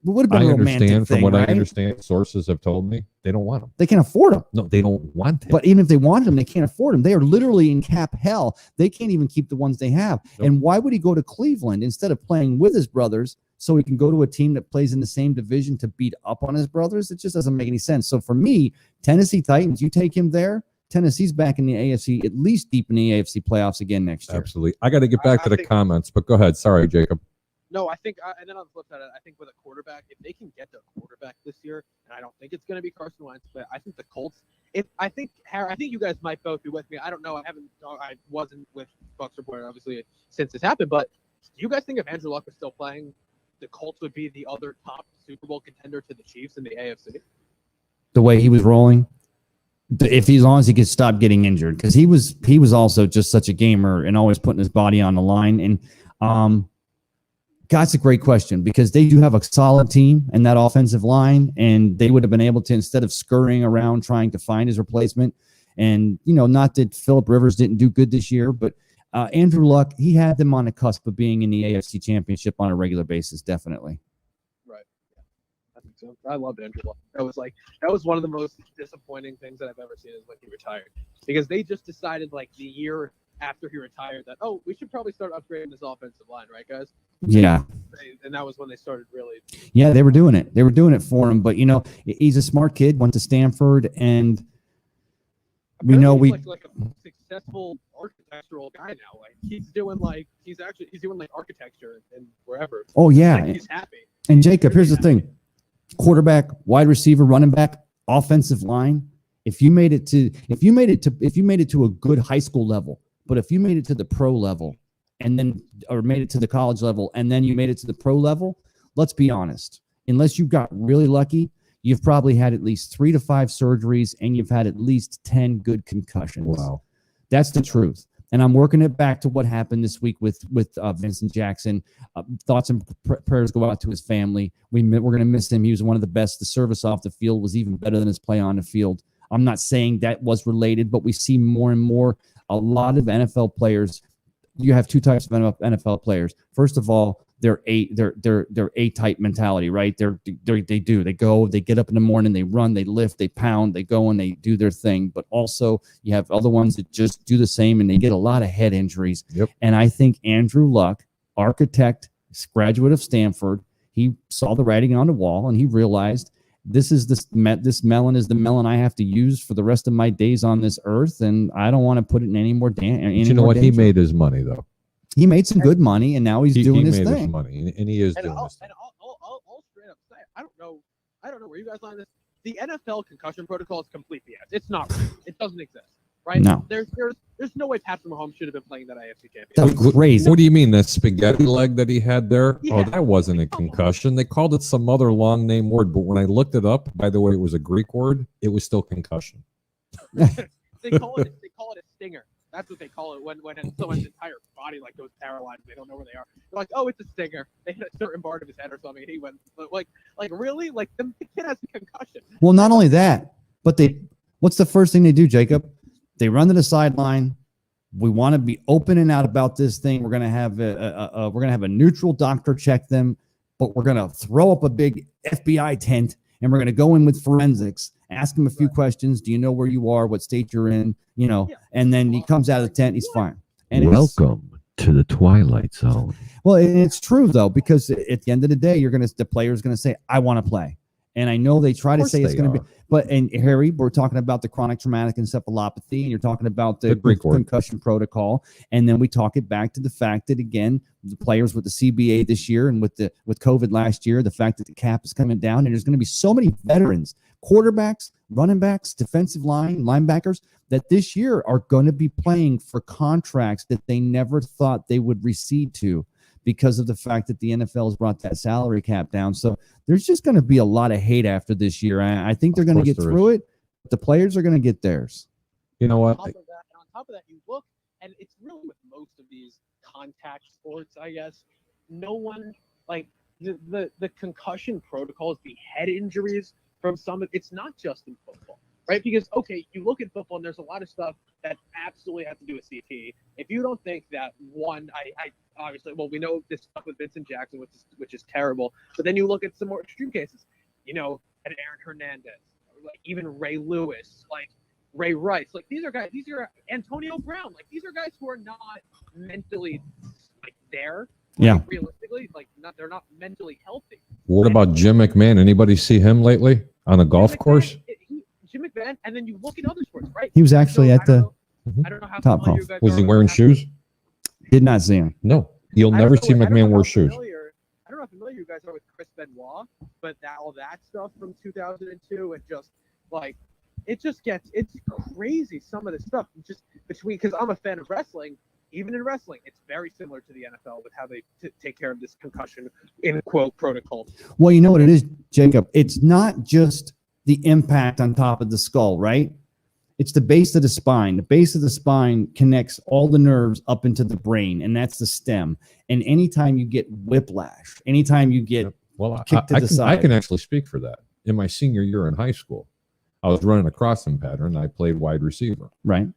Speaker 2: romantic thing,
Speaker 1: what
Speaker 2: right?
Speaker 1: I understand, sources have told me they don't want him.
Speaker 2: They can't afford him.
Speaker 1: No, they don't want him.
Speaker 2: But even if they want him, they can't afford him. They are literally in cap hell. They can't even keep the ones they have. Nope. And why would he go to Cleveland instead of playing with his brothers so he can go to a team that plays in the same division to beat up on his brothers? It just doesn't make any sense. So for me, Tennessee Titans, you take him there, Tennessee's back in the AFC, at least deep in the AFC playoffs again next year.
Speaker 1: Absolutely. I got to get back to the comments, but go ahead. Sorry, Jacob.
Speaker 3: No, I think, and then on the flip side, I think with a quarterback, if they can get their quarterback this year, and I don't think it's going to be Carson Wentz, but I think the Colts. I think you guys might both be with me. I don't know. I wasn't with Bucs Report obviously since this happened, but do you guys think if Andrew Luck was still playing, the Colts would be the other top Super Bowl contender to the Chiefs in the AFC? The
Speaker 2: way he was rolling. If as long as he could stop getting injured, because he was also just such a gamer and always putting his body on the line. And God's a great question because they do have a solid team and that offensive line, and they would have been able to, instead of scurrying around trying to find his replacement. And not that Phillip Rivers didn't do good this year, but Andrew Luck, he had them on the cusp of being in the AFC Championship on a regular basis, definitely.
Speaker 3: So I loved Andrew Luck. That was one of the most disappointing things that I've ever seen is when he retired, because they just decided like the year after he retired that we should probably start upgrading this offensive line, right, guys?
Speaker 2: Yeah.
Speaker 3: And that was when they started really.
Speaker 2: Yeah, they were doing it. They were doing it for him, but he's a smart kid. Went to Stanford, and we know
Speaker 3: he's like a successful architectural guy now. Like he's doing architecture and wherever.
Speaker 2: Oh yeah,
Speaker 3: he's happy.
Speaker 2: And Jacob, here's the thing. Quarterback, wide receiver, running back, offensive line. If you made it to a good high school level, but if you made it to the pro level or made it to the college level and then you made it to the pro level, let's be honest. Unless you got really lucky, you've probably had at least 3 to 5 surgeries and you've had at least 10 good concussions.
Speaker 1: Wow.
Speaker 2: That's the truth. And I'm working it back to what happened this week with Vincent Jackson. Thoughts and prayers go out to his family. We're going to miss him. He was one of the best. The service off the field was even better than his play on the field. I'm not saying that was related, but we see more and more a lot of NFL players. You have 2 types of NFL players. First of all, they're A-type mentality, right? They get up in the morning, they run, they lift, they pound, they go and they do their thing. But also you have other ones that just do the same and they get a lot of head injuries.
Speaker 1: Yep.
Speaker 2: And I think Andrew Luck, architect, graduate of Stanford, he saw the writing on the wall and he realized this melon is the melon I have to use for the rest of my days on this earth, and I don't want to put it in any more danger.
Speaker 1: You know what? He made his money though.
Speaker 2: He made some good money, and now he's doing his thing.
Speaker 1: He made his money, and he is doing his thing.
Speaker 3: And I'll straight up say, I don't know where you guys line this. The NFL concussion protocol is complete BS. It's not real. It doesn't exist, right?
Speaker 2: No.
Speaker 3: There's no way Patrick Mahomes should have been playing that AFC championship.
Speaker 2: That was crazy.
Speaker 1: What do you mean, that spaghetti leg that he had there?
Speaker 3: Yeah.
Speaker 1: Oh, that wasn't a concussion. They called it some other long name word, but when I looked it up, by the way, it was a Greek word. It was still concussion.
Speaker 3: They call it a stinger. That's what they call it when someone's entire body goes paralyzed. They don't know where they are. They're like, oh, it's a stinger. They hit a certain part of his head or something. And he went like really? Like the kid has a concussion.
Speaker 2: Well, not only that, but what's the first thing they do, Jacob? They run to the sideline. We want to be open and out about this thing. We're gonna have a neutral doctor check them, but we're gonna throw up a big FBI tent and we're gonna go in with forensics. Ask him a few questions. Do you know where you are? What state you're in? And then he comes out of the tent. He's fine. And
Speaker 1: welcome to the Twilight Zone.
Speaker 2: Well, it's true though, because at the end of the day, the player's going to say, "I want to play." And I know they try to say it's going to be, and Harry, we're talking about the chronic traumatic encephalopathy, and you're talking about the concussion protocol, and then we talk it back to the fact that again, the players with the CBA this year and with COVID last year, the fact that the cap is coming down, and there's going to be so many veterans quarterbacks, running backs, defensive line, linebackers that this year are going to be playing for contracts that they never thought they would recede to because of the fact that the NFL has brought that salary cap down. So there's just going to be a lot of hate after this year. I think they're going to get through it. The players are going to get theirs.
Speaker 1: You know what?
Speaker 3: On top of that, you look, and it's really with most of these contact sports, I guess, no one, like, the concussion protocols, the head injuries from some of it's not just in football, right? Because, okay, you look at football and there's a lot of stuff that absolutely has to do with CT. If you don't think that, one, I obviously, well, we know this stuff with Vincent Jackson, which is terrible, but then you look at some more extreme cases, you know, an Aaron Hernandez, like even Ray Lewis, like Ray Rice, like these are Antonio Brown, like these are guys who are not mentally like there.
Speaker 2: Yeah.
Speaker 3: Realistically, like they're not mentally healthy.
Speaker 1: What about Jim McMahon? Anybody see him lately on a golf course?
Speaker 3: Jim McMahon, and then you look at other sports, right?
Speaker 2: He was actually at the
Speaker 3: I don't know how
Speaker 2: Top
Speaker 3: familiar
Speaker 2: Golf.
Speaker 3: you guys
Speaker 1: Was
Speaker 3: are
Speaker 1: he
Speaker 3: with
Speaker 1: wearing
Speaker 3: that.
Speaker 1: shoes?
Speaker 2: did not see him.
Speaker 1: No. You'll never see McMahon wear shoes.
Speaker 3: I don't know how familiar you guys are with Chris Benoit, but all that stuff from 2002 and just like it's crazy. Some of the stuff just between, because I'm a fan of wrestling. Even in wrestling, it's very similar to the NFL with how they take care of this concussion in quote protocol.
Speaker 2: Well, you know what it is, Jacob? It's not just the impact on top of the skull, right? It's the base of the spine. The base of the spine connects all the nerves up into the brain, and that's the stem. And anytime you get whiplash, anytime you get kicked to the side.
Speaker 1: I can actually speak for that. In my senior year in high school, I was running a crossing pattern. I played wide receiver.
Speaker 2: Right.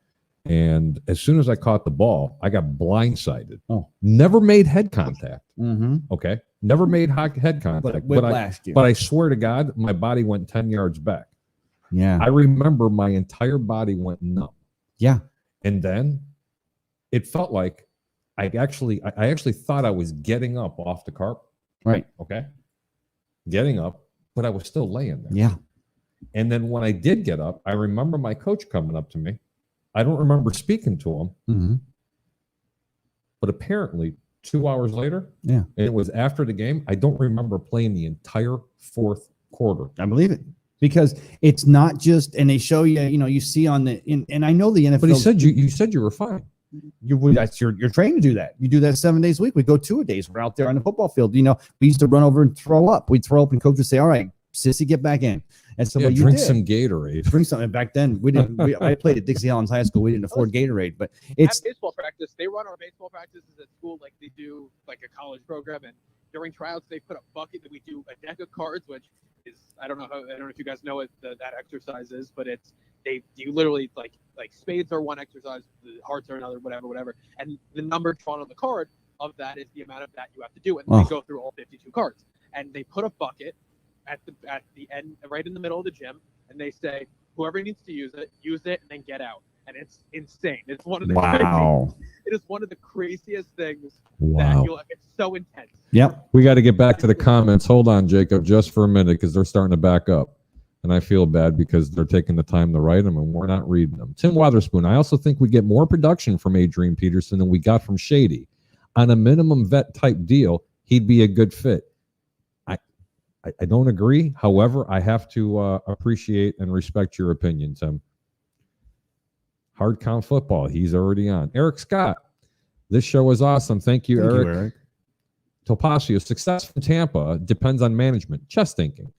Speaker 1: And as soon as I caught the ball, I got blindsided.
Speaker 2: Oh.
Speaker 1: Never made head contact.
Speaker 2: Mm-hmm.
Speaker 1: Okay. Never made head contact. But I swear to God, my body went 10 yards back.
Speaker 2: Yeah.
Speaker 1: I remember my entire body went numb.
Speaker 2: Yeah.
Speaker 1: And then it felt like I actually thought I was getting up off the carp.
Speaker 2: Right.
Speaker 1: Okay. Getting up, but I was still laying there.
Speaker 2: Yeah.
Speaker 1: And then when I did get up, I remember my coach coming up to me. I don't remember speaking to him,
Speaker 2: Mm-hmm.
Speaker 1: but apparently 2 hours later,
Speaker 2: Yeah.
Speaker 1: and it was after the game, I don't remember playing the entire fourth quarter.
Speaker 2: I believe it. Because it's not just, and they show you, you see on and I know the NFL.
Speaker 1: But he said you said you were fine.
Speaker 2: You're trained to do that. You do that 7 days a week. We go 2-a-days. We're out there on the football field. We used to run over and throw up. We'd throw up and coach would say, all right, sissy, get back in. And so what you
Speaker 1: drink
Speaker 2: did,
Speaker 1: some Gatorade.
Speaker 2: drink something. Back then, we didn't. I played at Dixie Allen's High School. We didn't afford Gatorade, but it's
Speaker 3: at baseball practice. They run our baseball practices at school like they do like a college program, and during tryouts they put a bucket that we do a deck of cards, which is I don't know if you guys know what that exercise is, but you literally like spades are one exercise, the hearts are another, whatever, and the number drawn on the card of that is the amount of that you have to do, and they go through all 52 cards, and they put a bucket at the end, right in the middle of the gym, and they say whoever needs to use it, and then get out. And it's insane. It's one of the it is one of the craziest things that it's so intense.
Speaker 2: Yep.
Speaker 1: We got to get back to the comments. Hold on, Jacob, just for a minute, because they're starting to back up. And I feel bad because they're taking the time to write them and we're not reading them. Tim Witherspoon, I also think we get more production from Adrian Peterson than we got from Shady. On a minimum vet type deal, he'd be a good fit. I don't agree. However, I have to appreciate and respect your opinion, Tim. Hard count football. He's already on. Eric Scott, this show is awesome. Thank you, Eric. Topacio, success from Tampa depends on management. Chess thinking.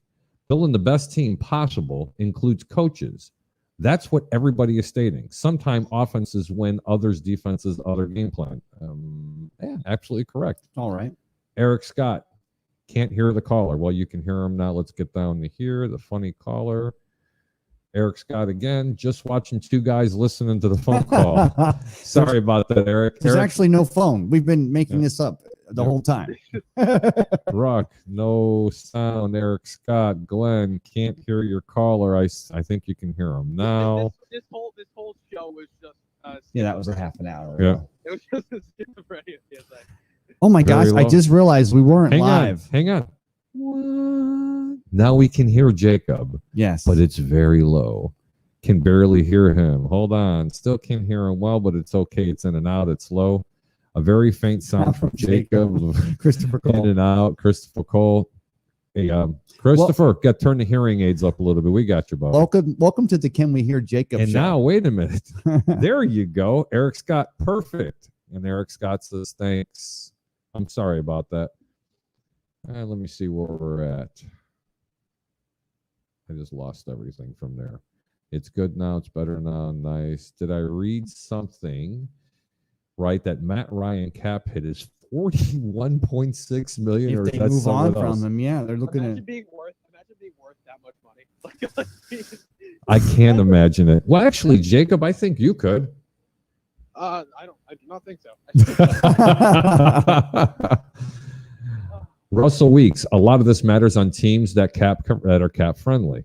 Speaker 1: Building the best team possible includes coaches. That's what everybody is stating. Sometimes offenses win, others defenses, other game plan. Yeah, absolutely correct.
Speaker 2: All right.
Speaker 1: Eric Scott. Can't hear the caller. Well, you can hear him now. Let's get down to here. The funny caller. Eric Scott again. Just watching two guys listening to the phone call. Sorry about that, Eric.
Speaker 2: There's actually no phone. We've been making this up the whole time.
Speaker 1: Rock, no sound. Eric Scott. Glenn, can't hear your caller. I think you can hear him now.
Speaker 3: This whole show was just
Speaker 2: that was a half an hour.
Speaker 1: Yeah.
Speaker 3: It was just a schizophrenia PSA.
Speaker 2: Oh my gosh, I just realized we weren't live.
Speaker 1: Hang on. What? Now we can hear Jacob.
Speaker 2: Yes.
Speaker 1: But it's very low. Can barely hear him. Hold on. Still can hear him well, but it's okay. It's in and out. It's low. A very faint sound from Jacob.
Speaker 2: Christopher Cole.
Speaker 1: In and out. Christopher Cole. Hey, Christopher, turn the hearing aids up a little bit. We got you, buddy.
Speaker 2: Welcome to the Can We Hear Jacob
Speaker 1: And
Speaker 2: show.
Speaker 1: now, wait a minute. There you go. Eric Scott, perfect. And Eric Scott says, thanks. I'm sorry about that. Let me see where we're at. I just lost everything from there. It's good now. It's better now. Nice. Did I read something right that Matt Ryan cap hit is $41.6 million?
Speaker 2: If they move on from him, yeah, they're looking
Speaker 3: imagine
Speaker 2: at.
Speaker 3: being worth that much money.
Speaker 1: I can't imagine it. Well, actually, Jacob, I think you could.
Speaker 3: I do not think so.
Speaker 1: Russell Weeks. A lot of this matters on teams that are cap friendly.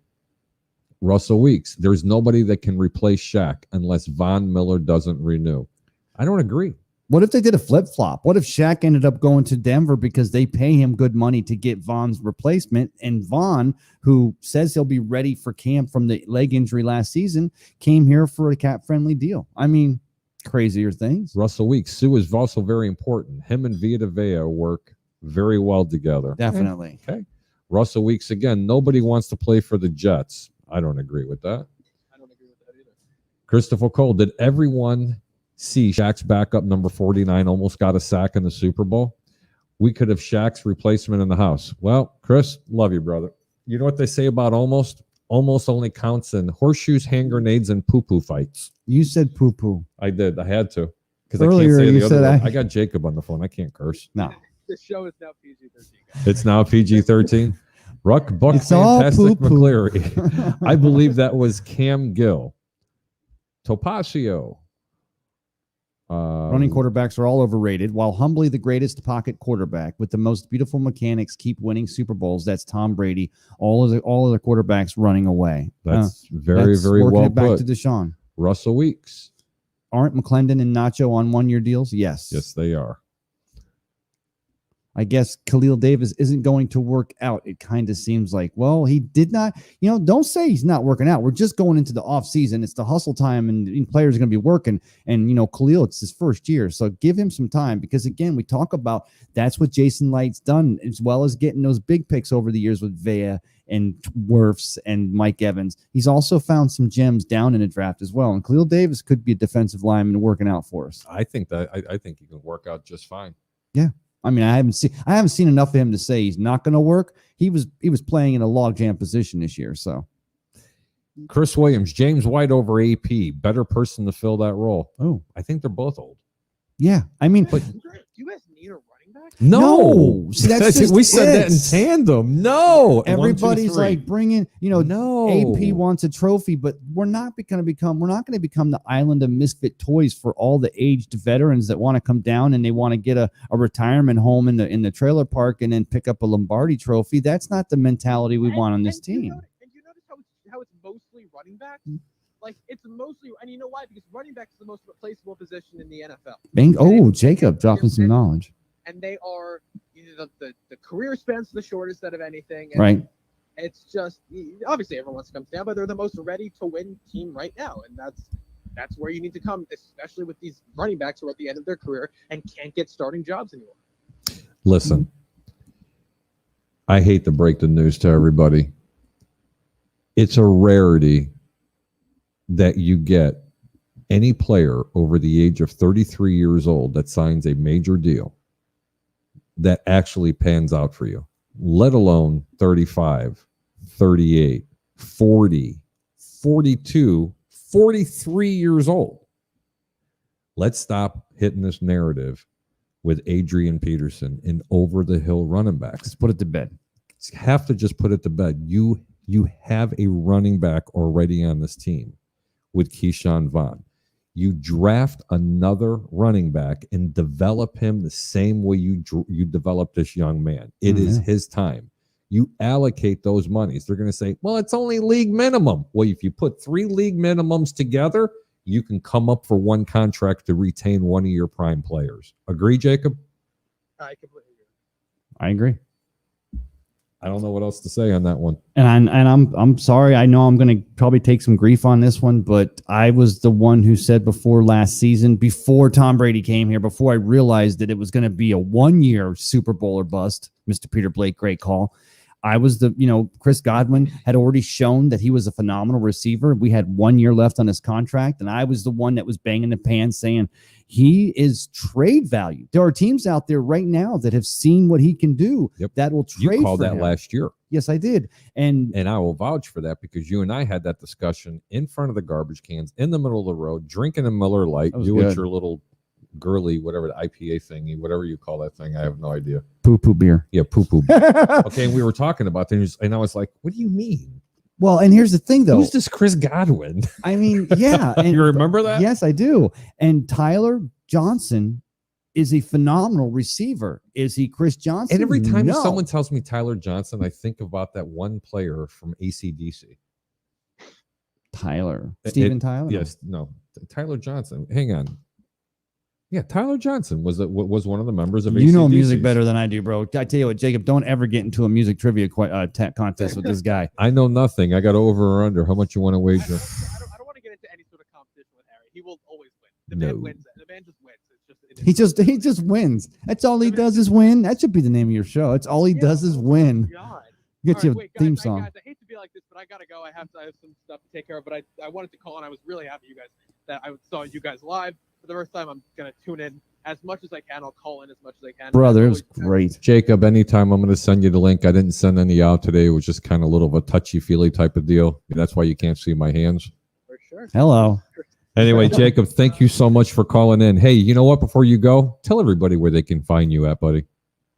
Speaker 1: Russell Weeks. There's nobody that can replace Shaq unless Von Miller doesn't renew. I don't agree.
Speaker 2: What if they did a flip-flop? What if Shaq ended up going to Denver because they pay him good money to get Von's replacement, and Von, who says he'll be ready for camp from the leg injury last season, came here for a cap-friendly deal? I mean, crazier things.
Speaker 1: Russell Weeks. Sue is also very important. Him and Vita Vea work very well together.
Speaker 2: Definitely.
Speaker 1: Okay. Russell Weeks, again, nobody wants to play for the Jets. I don't agree with that.
Speaker 3: I don't agree with that either.
Speaker 1: Christopher Cole, did everyone see Shaq's backup number 49 almost got a sack in the Super Bowl? We could have Shaq's replacement in the house. Well, Chris, love you, brother. You know what they say about almost? Almost only counts in horseshoes, hand grenades, and poo-poo fights.
Speaker 2: You said poo-poo.
Speaker 1: I did. I had to. Because
Speaker 2: Earlier,
Speaker 1: I can't say
Speaker 2: you
Speaker 1: the other
Speaker 2: said
Speaker 1: word. I got Jacob on the phone. I can't curse.
Speaker 2: No.
Speaker 3: This show is now PG-13.
Speaker 1: It's now PG-13. Buck,
Speaker 2: It's all
Speaker 1: Fantastic
Speaker 2: poo-poo.
Speaker 1: McCleary. I believe that was Cam Gill. Topacio.
Speaker 2: Running quarterbacks are all overrated, while humbly the greatest pocket quarterback with the most beautiful mechanics keep winning Super Bowls. That's Tom Brady. All of the quarterbacks running away.
Speaker 1: That's very
Speaker 2: working
Speaker 1: well
Speaker 2: it back
Speaker 1: put.
Speaker 2: to Deshaun.
Speaker 1: Russell Weeks.
Speaker 2: Aren't McClendon and Nacho on one-year deals? Yes.
Speaker 1: Yes, they are.
Speaker 2: I guess Khalil Davis isn't going to work out. It kind of seems like, well, he did not, don't say he's not working out. We're just going into the off season. It's the hustle time and players are going to be working. And, Khalil, it's his first year. So give him some time because, again, we talk about that's what Jason Light's done, as well as getting those big picks over the years with Vea and Wirfs and Mike Evans. He's also found some gems down in the draft as well. And Khalil Davis could be a defensive lineman working out for us.
Speaker 1: I think he can work out just fine.
Speaker 2: Yeah. I mean, I haven't seen enough of him to say he's not going to work. He was playing in a logjam position this year. So,
Speaker 1: Chris Williams, James White over AP, better person to fill that role.
Speaker 2: Oh,
Speaker 1: I think they're both old.
Speaker 2: Yeah, I mean, but
Speaker 3: Do you guys need a running back?
Speaker 2: no. See, that's just
Speaker 1: we said that in tandem. No,
Speaker 2: everybody's
Speaker 1: 1, 2, 3.
Speaker 2: like bringing,
Speaker 1: No,
Speaker 2: AP wants a trophy, but we're not going to become the island of misfit toys for all the aged veterans that want to come down and they want to get a retirement home in the trailer park and then pick up a Lombardi trophy. That's not the mentality we want on this team.
Speaker 3: And you notice how it's mostly running backs? Like, it's mostly, and you know why? Because running back is the most replaceable position in the NFL.
Speaker 2: Oh, Jacob dropping some knowledge.
Speaker 3: And they are the career span's the shortest out of anything. And
Speaker 2: Right.
Speaker 3: It's just, obviously everyone wants to come down, but they're the most ready to win team right now. And that's where you need to come, especially with these running backs who are at the end of their career and can't get starting jobs anymore.
Speaker 1: Listen, I hate to break the news to everybody. It's a rarity that you get any player over the age of 33 years old that signs a major deal that actually pans out for you, let alone 35, 38, 40, 42, 43 years old. Let's stop hitting this narrative with Adrian Peterson and over-the-hill running backs.
Speaker 2: Let's put it to bed.
Speaker 1: Have to just put it to bed. You have a running back already on this team with Keyshawn Vaughn. You draft another running back and develop him the same way you develop this young man. It is his time. You allocate those monies. They're going to say, well, it's only league minimum. Well, if you put 3 league minimums together, you can come up for one contract to retain one of your prime players. Agree, Jacob?
Speaker 3: I completely agree.
Speaker 2: I agree.
Speaker 1: I don't know what else to say on that one.
Speaker 2: And I'm sorry. I know I'm going to probably take some grief on this one, but I was the one who said before last season, before Tom Brady came here, before I realized that it was going to be a 1-year Super Bowl or bust, Mr. Peter Blake, great call. I was Chris Godwin had already shown that he was a phenomenal receiver. We had 1 year left on his contract, and I was the one that was banging the pan saying he is trade value. There are teams out there right now that have seen what he can do that will trade.
Speaker 1: You called
Speaker 2: for
Speaker 1: that
Speaker 2: him.
Speaker 1: Last year.
Speaker 2: Yes, I did. And
Speaker 1: I will vouch for that because you and I had that discussion in front of the garbage cans in the middle of the road, drinking a Miller Lite, doing your little girly, whatever the IPA thingy, whatever you call that thing. I have no idea.
Speaker 2: Poo-poo beer.
Speaker 1: Yeah, poo-poo beer. Okay, and we were talking about things, and I was like, what do you mean?
Speaker 2: Well, and here's the thing, though.
Speaker 1: Who's this Chris Godwin?
Speaker 2: I mean, yeah. And
Speaker 1: you remember that?
Speaker 2: Yes, I do. And Tyler Johnson is a phenomenal receiver. Is he Chris Johnson?
Speaker 1: And every time someone tells me Tyler Johnson, I think about that one player from AC/DC.
Speaker 2: Steven Tyler?
Speaker 1: Yes, no. Tyler Johnson. Hang on. Yeah, Tyler Johnson was one of the members of AC/DC.
Speaker 2: You know music better than I do, bro. I tell you what, Jacob, don't ever get into a music trivia contest with this guy.
Speaker 1: I know nothing. I got over or under. How much you want to wager?
Speaker 3: I don't want to get into any sort of competition with Harry. He will always win. The man wins. The man just wins.
Speaker 2: He just wins. That's all he does is win. That should be the name of your show. That's all he does is win.
Speaker 3: God.
Speaker 2: Get you a theme song.
Speaker 3: Guys, I hate to be like this, but I gotta go. I have some stuff to take care of. But I wanted to call, and I was really happy that I saw you guys live for the first time. I'm gonna tune in as much as I can. I'll call in as much as I can.
Speaker 2: Brother, it was great.
Speaker 1: Jacob, anytime I'm gonna send you the link. I didn't send any out today. It was just kind of a little of a touchy-feely type of deal. That's why you can't see my hands.
Speaker 3: For sure.
Speaker 2: Hello.
Speaker 1: Anyway, Jacob, thank you so much for calling in. Hey, you know what? Before you go, tell everybody where they can find you at, buddy.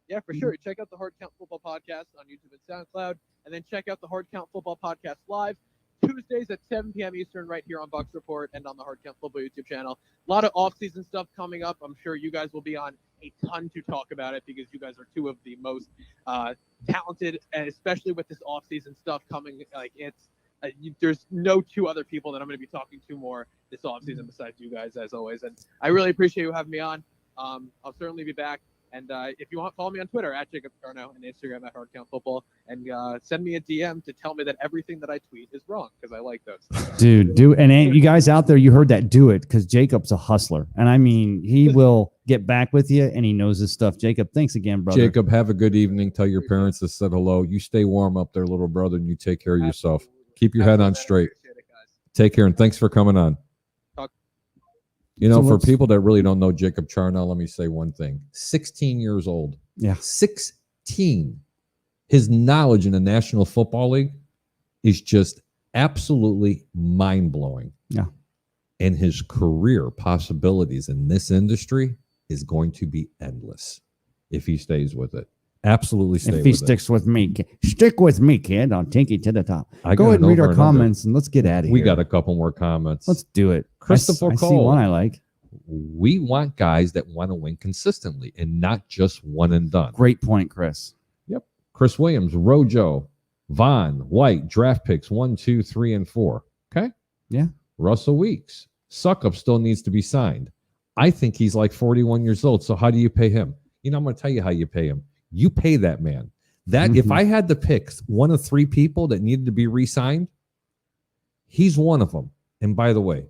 Speaker 3: Yeah, for sure. Check out the Hard Count Football Podcast on YouTube and SoundCloud, and then check out the Hard Count Football Podcast live Tuesdays at 7 p.m. Eastern right here on Bucs Report and on the Hard Count Football YouTube channel. A lot of off-season stuff coming up. I'm sure you guys will be on a ton to talk about it because you guys are two of the most talented, and especially with this off-season stuff coming. Like there's no two other people that I'm going to be talking to more this offseason besides you guys, as always. And I really appreciate you having me on. I'll certainly be back. And if you want, follow me on Twitter at Jacob Carno and Instagram at HardCountFootball. And send me a DM to tell me that everything that I tweet is wrong because I like those.
Speaker 2: Dude, do and you guys out there, you heard that. Do it because Jacob's a hustler. And I mean, he will get back with you and he knows his stuff. Jacob, thanks again, brother.
Speaker 1: Jacob, have a good evening. Tell your parents to said hello. You stay warm up there, little brother, and you take care of yourself. Keep your head on straight. Take care, and thanks for coming on. You know, for people that really don't know Jacob Charnell, let me say one thing. 16 years old.
Speaker 2: Yeah.
Speaker 1: 16. His knowledge in the National Football League is just absolutely mind-blowing.
Speaker 2: Yeah.
Speaker 1: And his career possibilities in this industry is going to be endless if he stays with it. Absolutely stay with it.
Speaker 2: If he sticks with me. Stick with me, kid. I'll take you to the top. Go ahead and read our comments and let's get out of here.
Speaker 1: We got a couple more comments.
Speaker 2: Let's do it.
Speaker 1: Christopher
Speaker 2: I
Speaker 1: Cole.
Speaker 2: see one I like.
Speaker 1: We want guys that want to win consistently and not just one and done.
Speaker 2: Great point, Chris.
Speaker 1: Yep. Chris Williams, Rojo, Vaughn, White, draft picks 1, 2, 3, and 4. Okay.
Speaker 2: Yeah.
Speaker 1: Russell Weeks. Suckup still needs to be signed. I think he's like 41 years old. So how do you pay him? You know, I'm going to tell you how you pay him. You pay that man. That if I had to pick one of 3 people that needed to be re-signed, he's one of them. And by the way,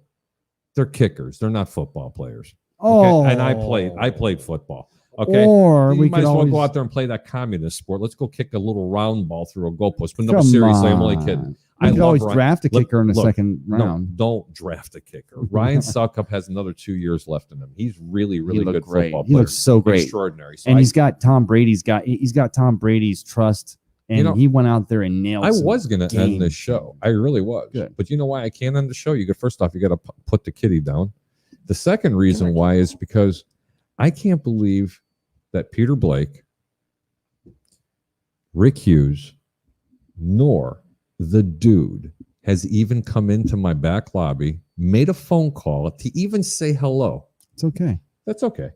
Speaker 1: they're kickers. They're not football players.
Speaker 2: Oh,
Speaker 1: okay? And I played football. Okay.
Speaker 2: Or
Speaker 1: we might as well go out there and play that communist sport. Let's go kick a little round ball through a goalpost. But no, seriously, I'm only kidding.
Speaker 2: I could always draft a kicker in the second round.
Speaker 1: No, don't draft a kicker. Ryan Suckup has another 2 years left in him. He's really good football player.
Speaker 2: He looks so great.
Speaker 1: Extraordinary. So
Speaker 2: and he's got Tom Brady's Tom Brady's trust. And he went out there and nailed it.
Speaker 1: I was going to end this show. I really was.
Speaker 2: Good.
Speaker 1: But you know why I can't end the show? First off, you got to put the kitty down. The second reason why is because I can't believe that Peter Blake, Rick Hughes, nor the dude has even come into my back lobby, made a phone call to even say hello.
Speaker 2: It's okay.
Speaker 1: That's okay.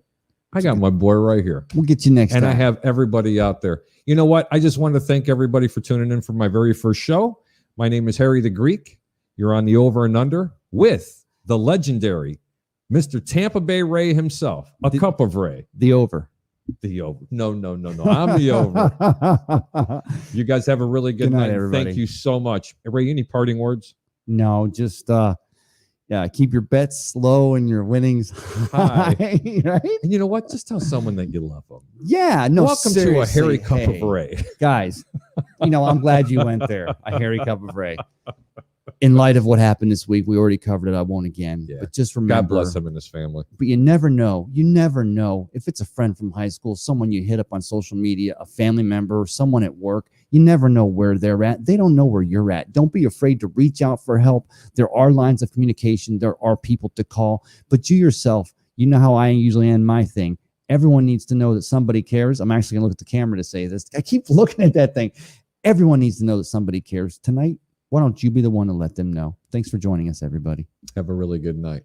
Speaker 1: I got my boy right here.
Speaker 2: We'll get you next time.
Speaker 1: And I have everybody out there. You know what? I just wanted to thank everybody for tuning in for my very first show. My name is Harry the Greek. You're on the Over and Under with the legendary Mr. Tampa Bay Ray himself. Cup of Ray.
Speaker 2: The Over.
Speaker 1: The Over. No. I'm the Over. You guys have a really good night.
Speaker 2: Everybody.
Speaker 1: Thank you so much. Ray, any parting words?
Speaker 2: No, just Yeah, keep your bets low and your winnings high, right?
Speaker 1: And you know what? Just tell someone that you love them.
Speaker 2: Yeah, no.
Speaker 1: Welcome to a hairy cup of Ray.
Speaker 2: Guys, I'm glad you went there. A hairy cup of Ray. In light of what happened this week, we already covered it. I won't again.
Speaker 1: Yeah.
Speaker 2: But just remember,
Speaker 1: God bless him and his family.
Speaker 2: But you never know. You never know if it's a friend from high school, someone you hit up on social media, a family member, someone at work. You never know where they're at. They don't know where you're at. Don't be afraid to reach out for help. There are lines of communication. There are people to call. But you yourself, you know how I usually end my thing. Everyone needs to know that somebody cares. I'm actually going to look at the camera to say this. I keep looking at that thing. Everyone needs to know that somebody cares. Tonight, why don't you be the one to let them know? Thanks for joining us, everybody.
Speaker 1: Have a really good night.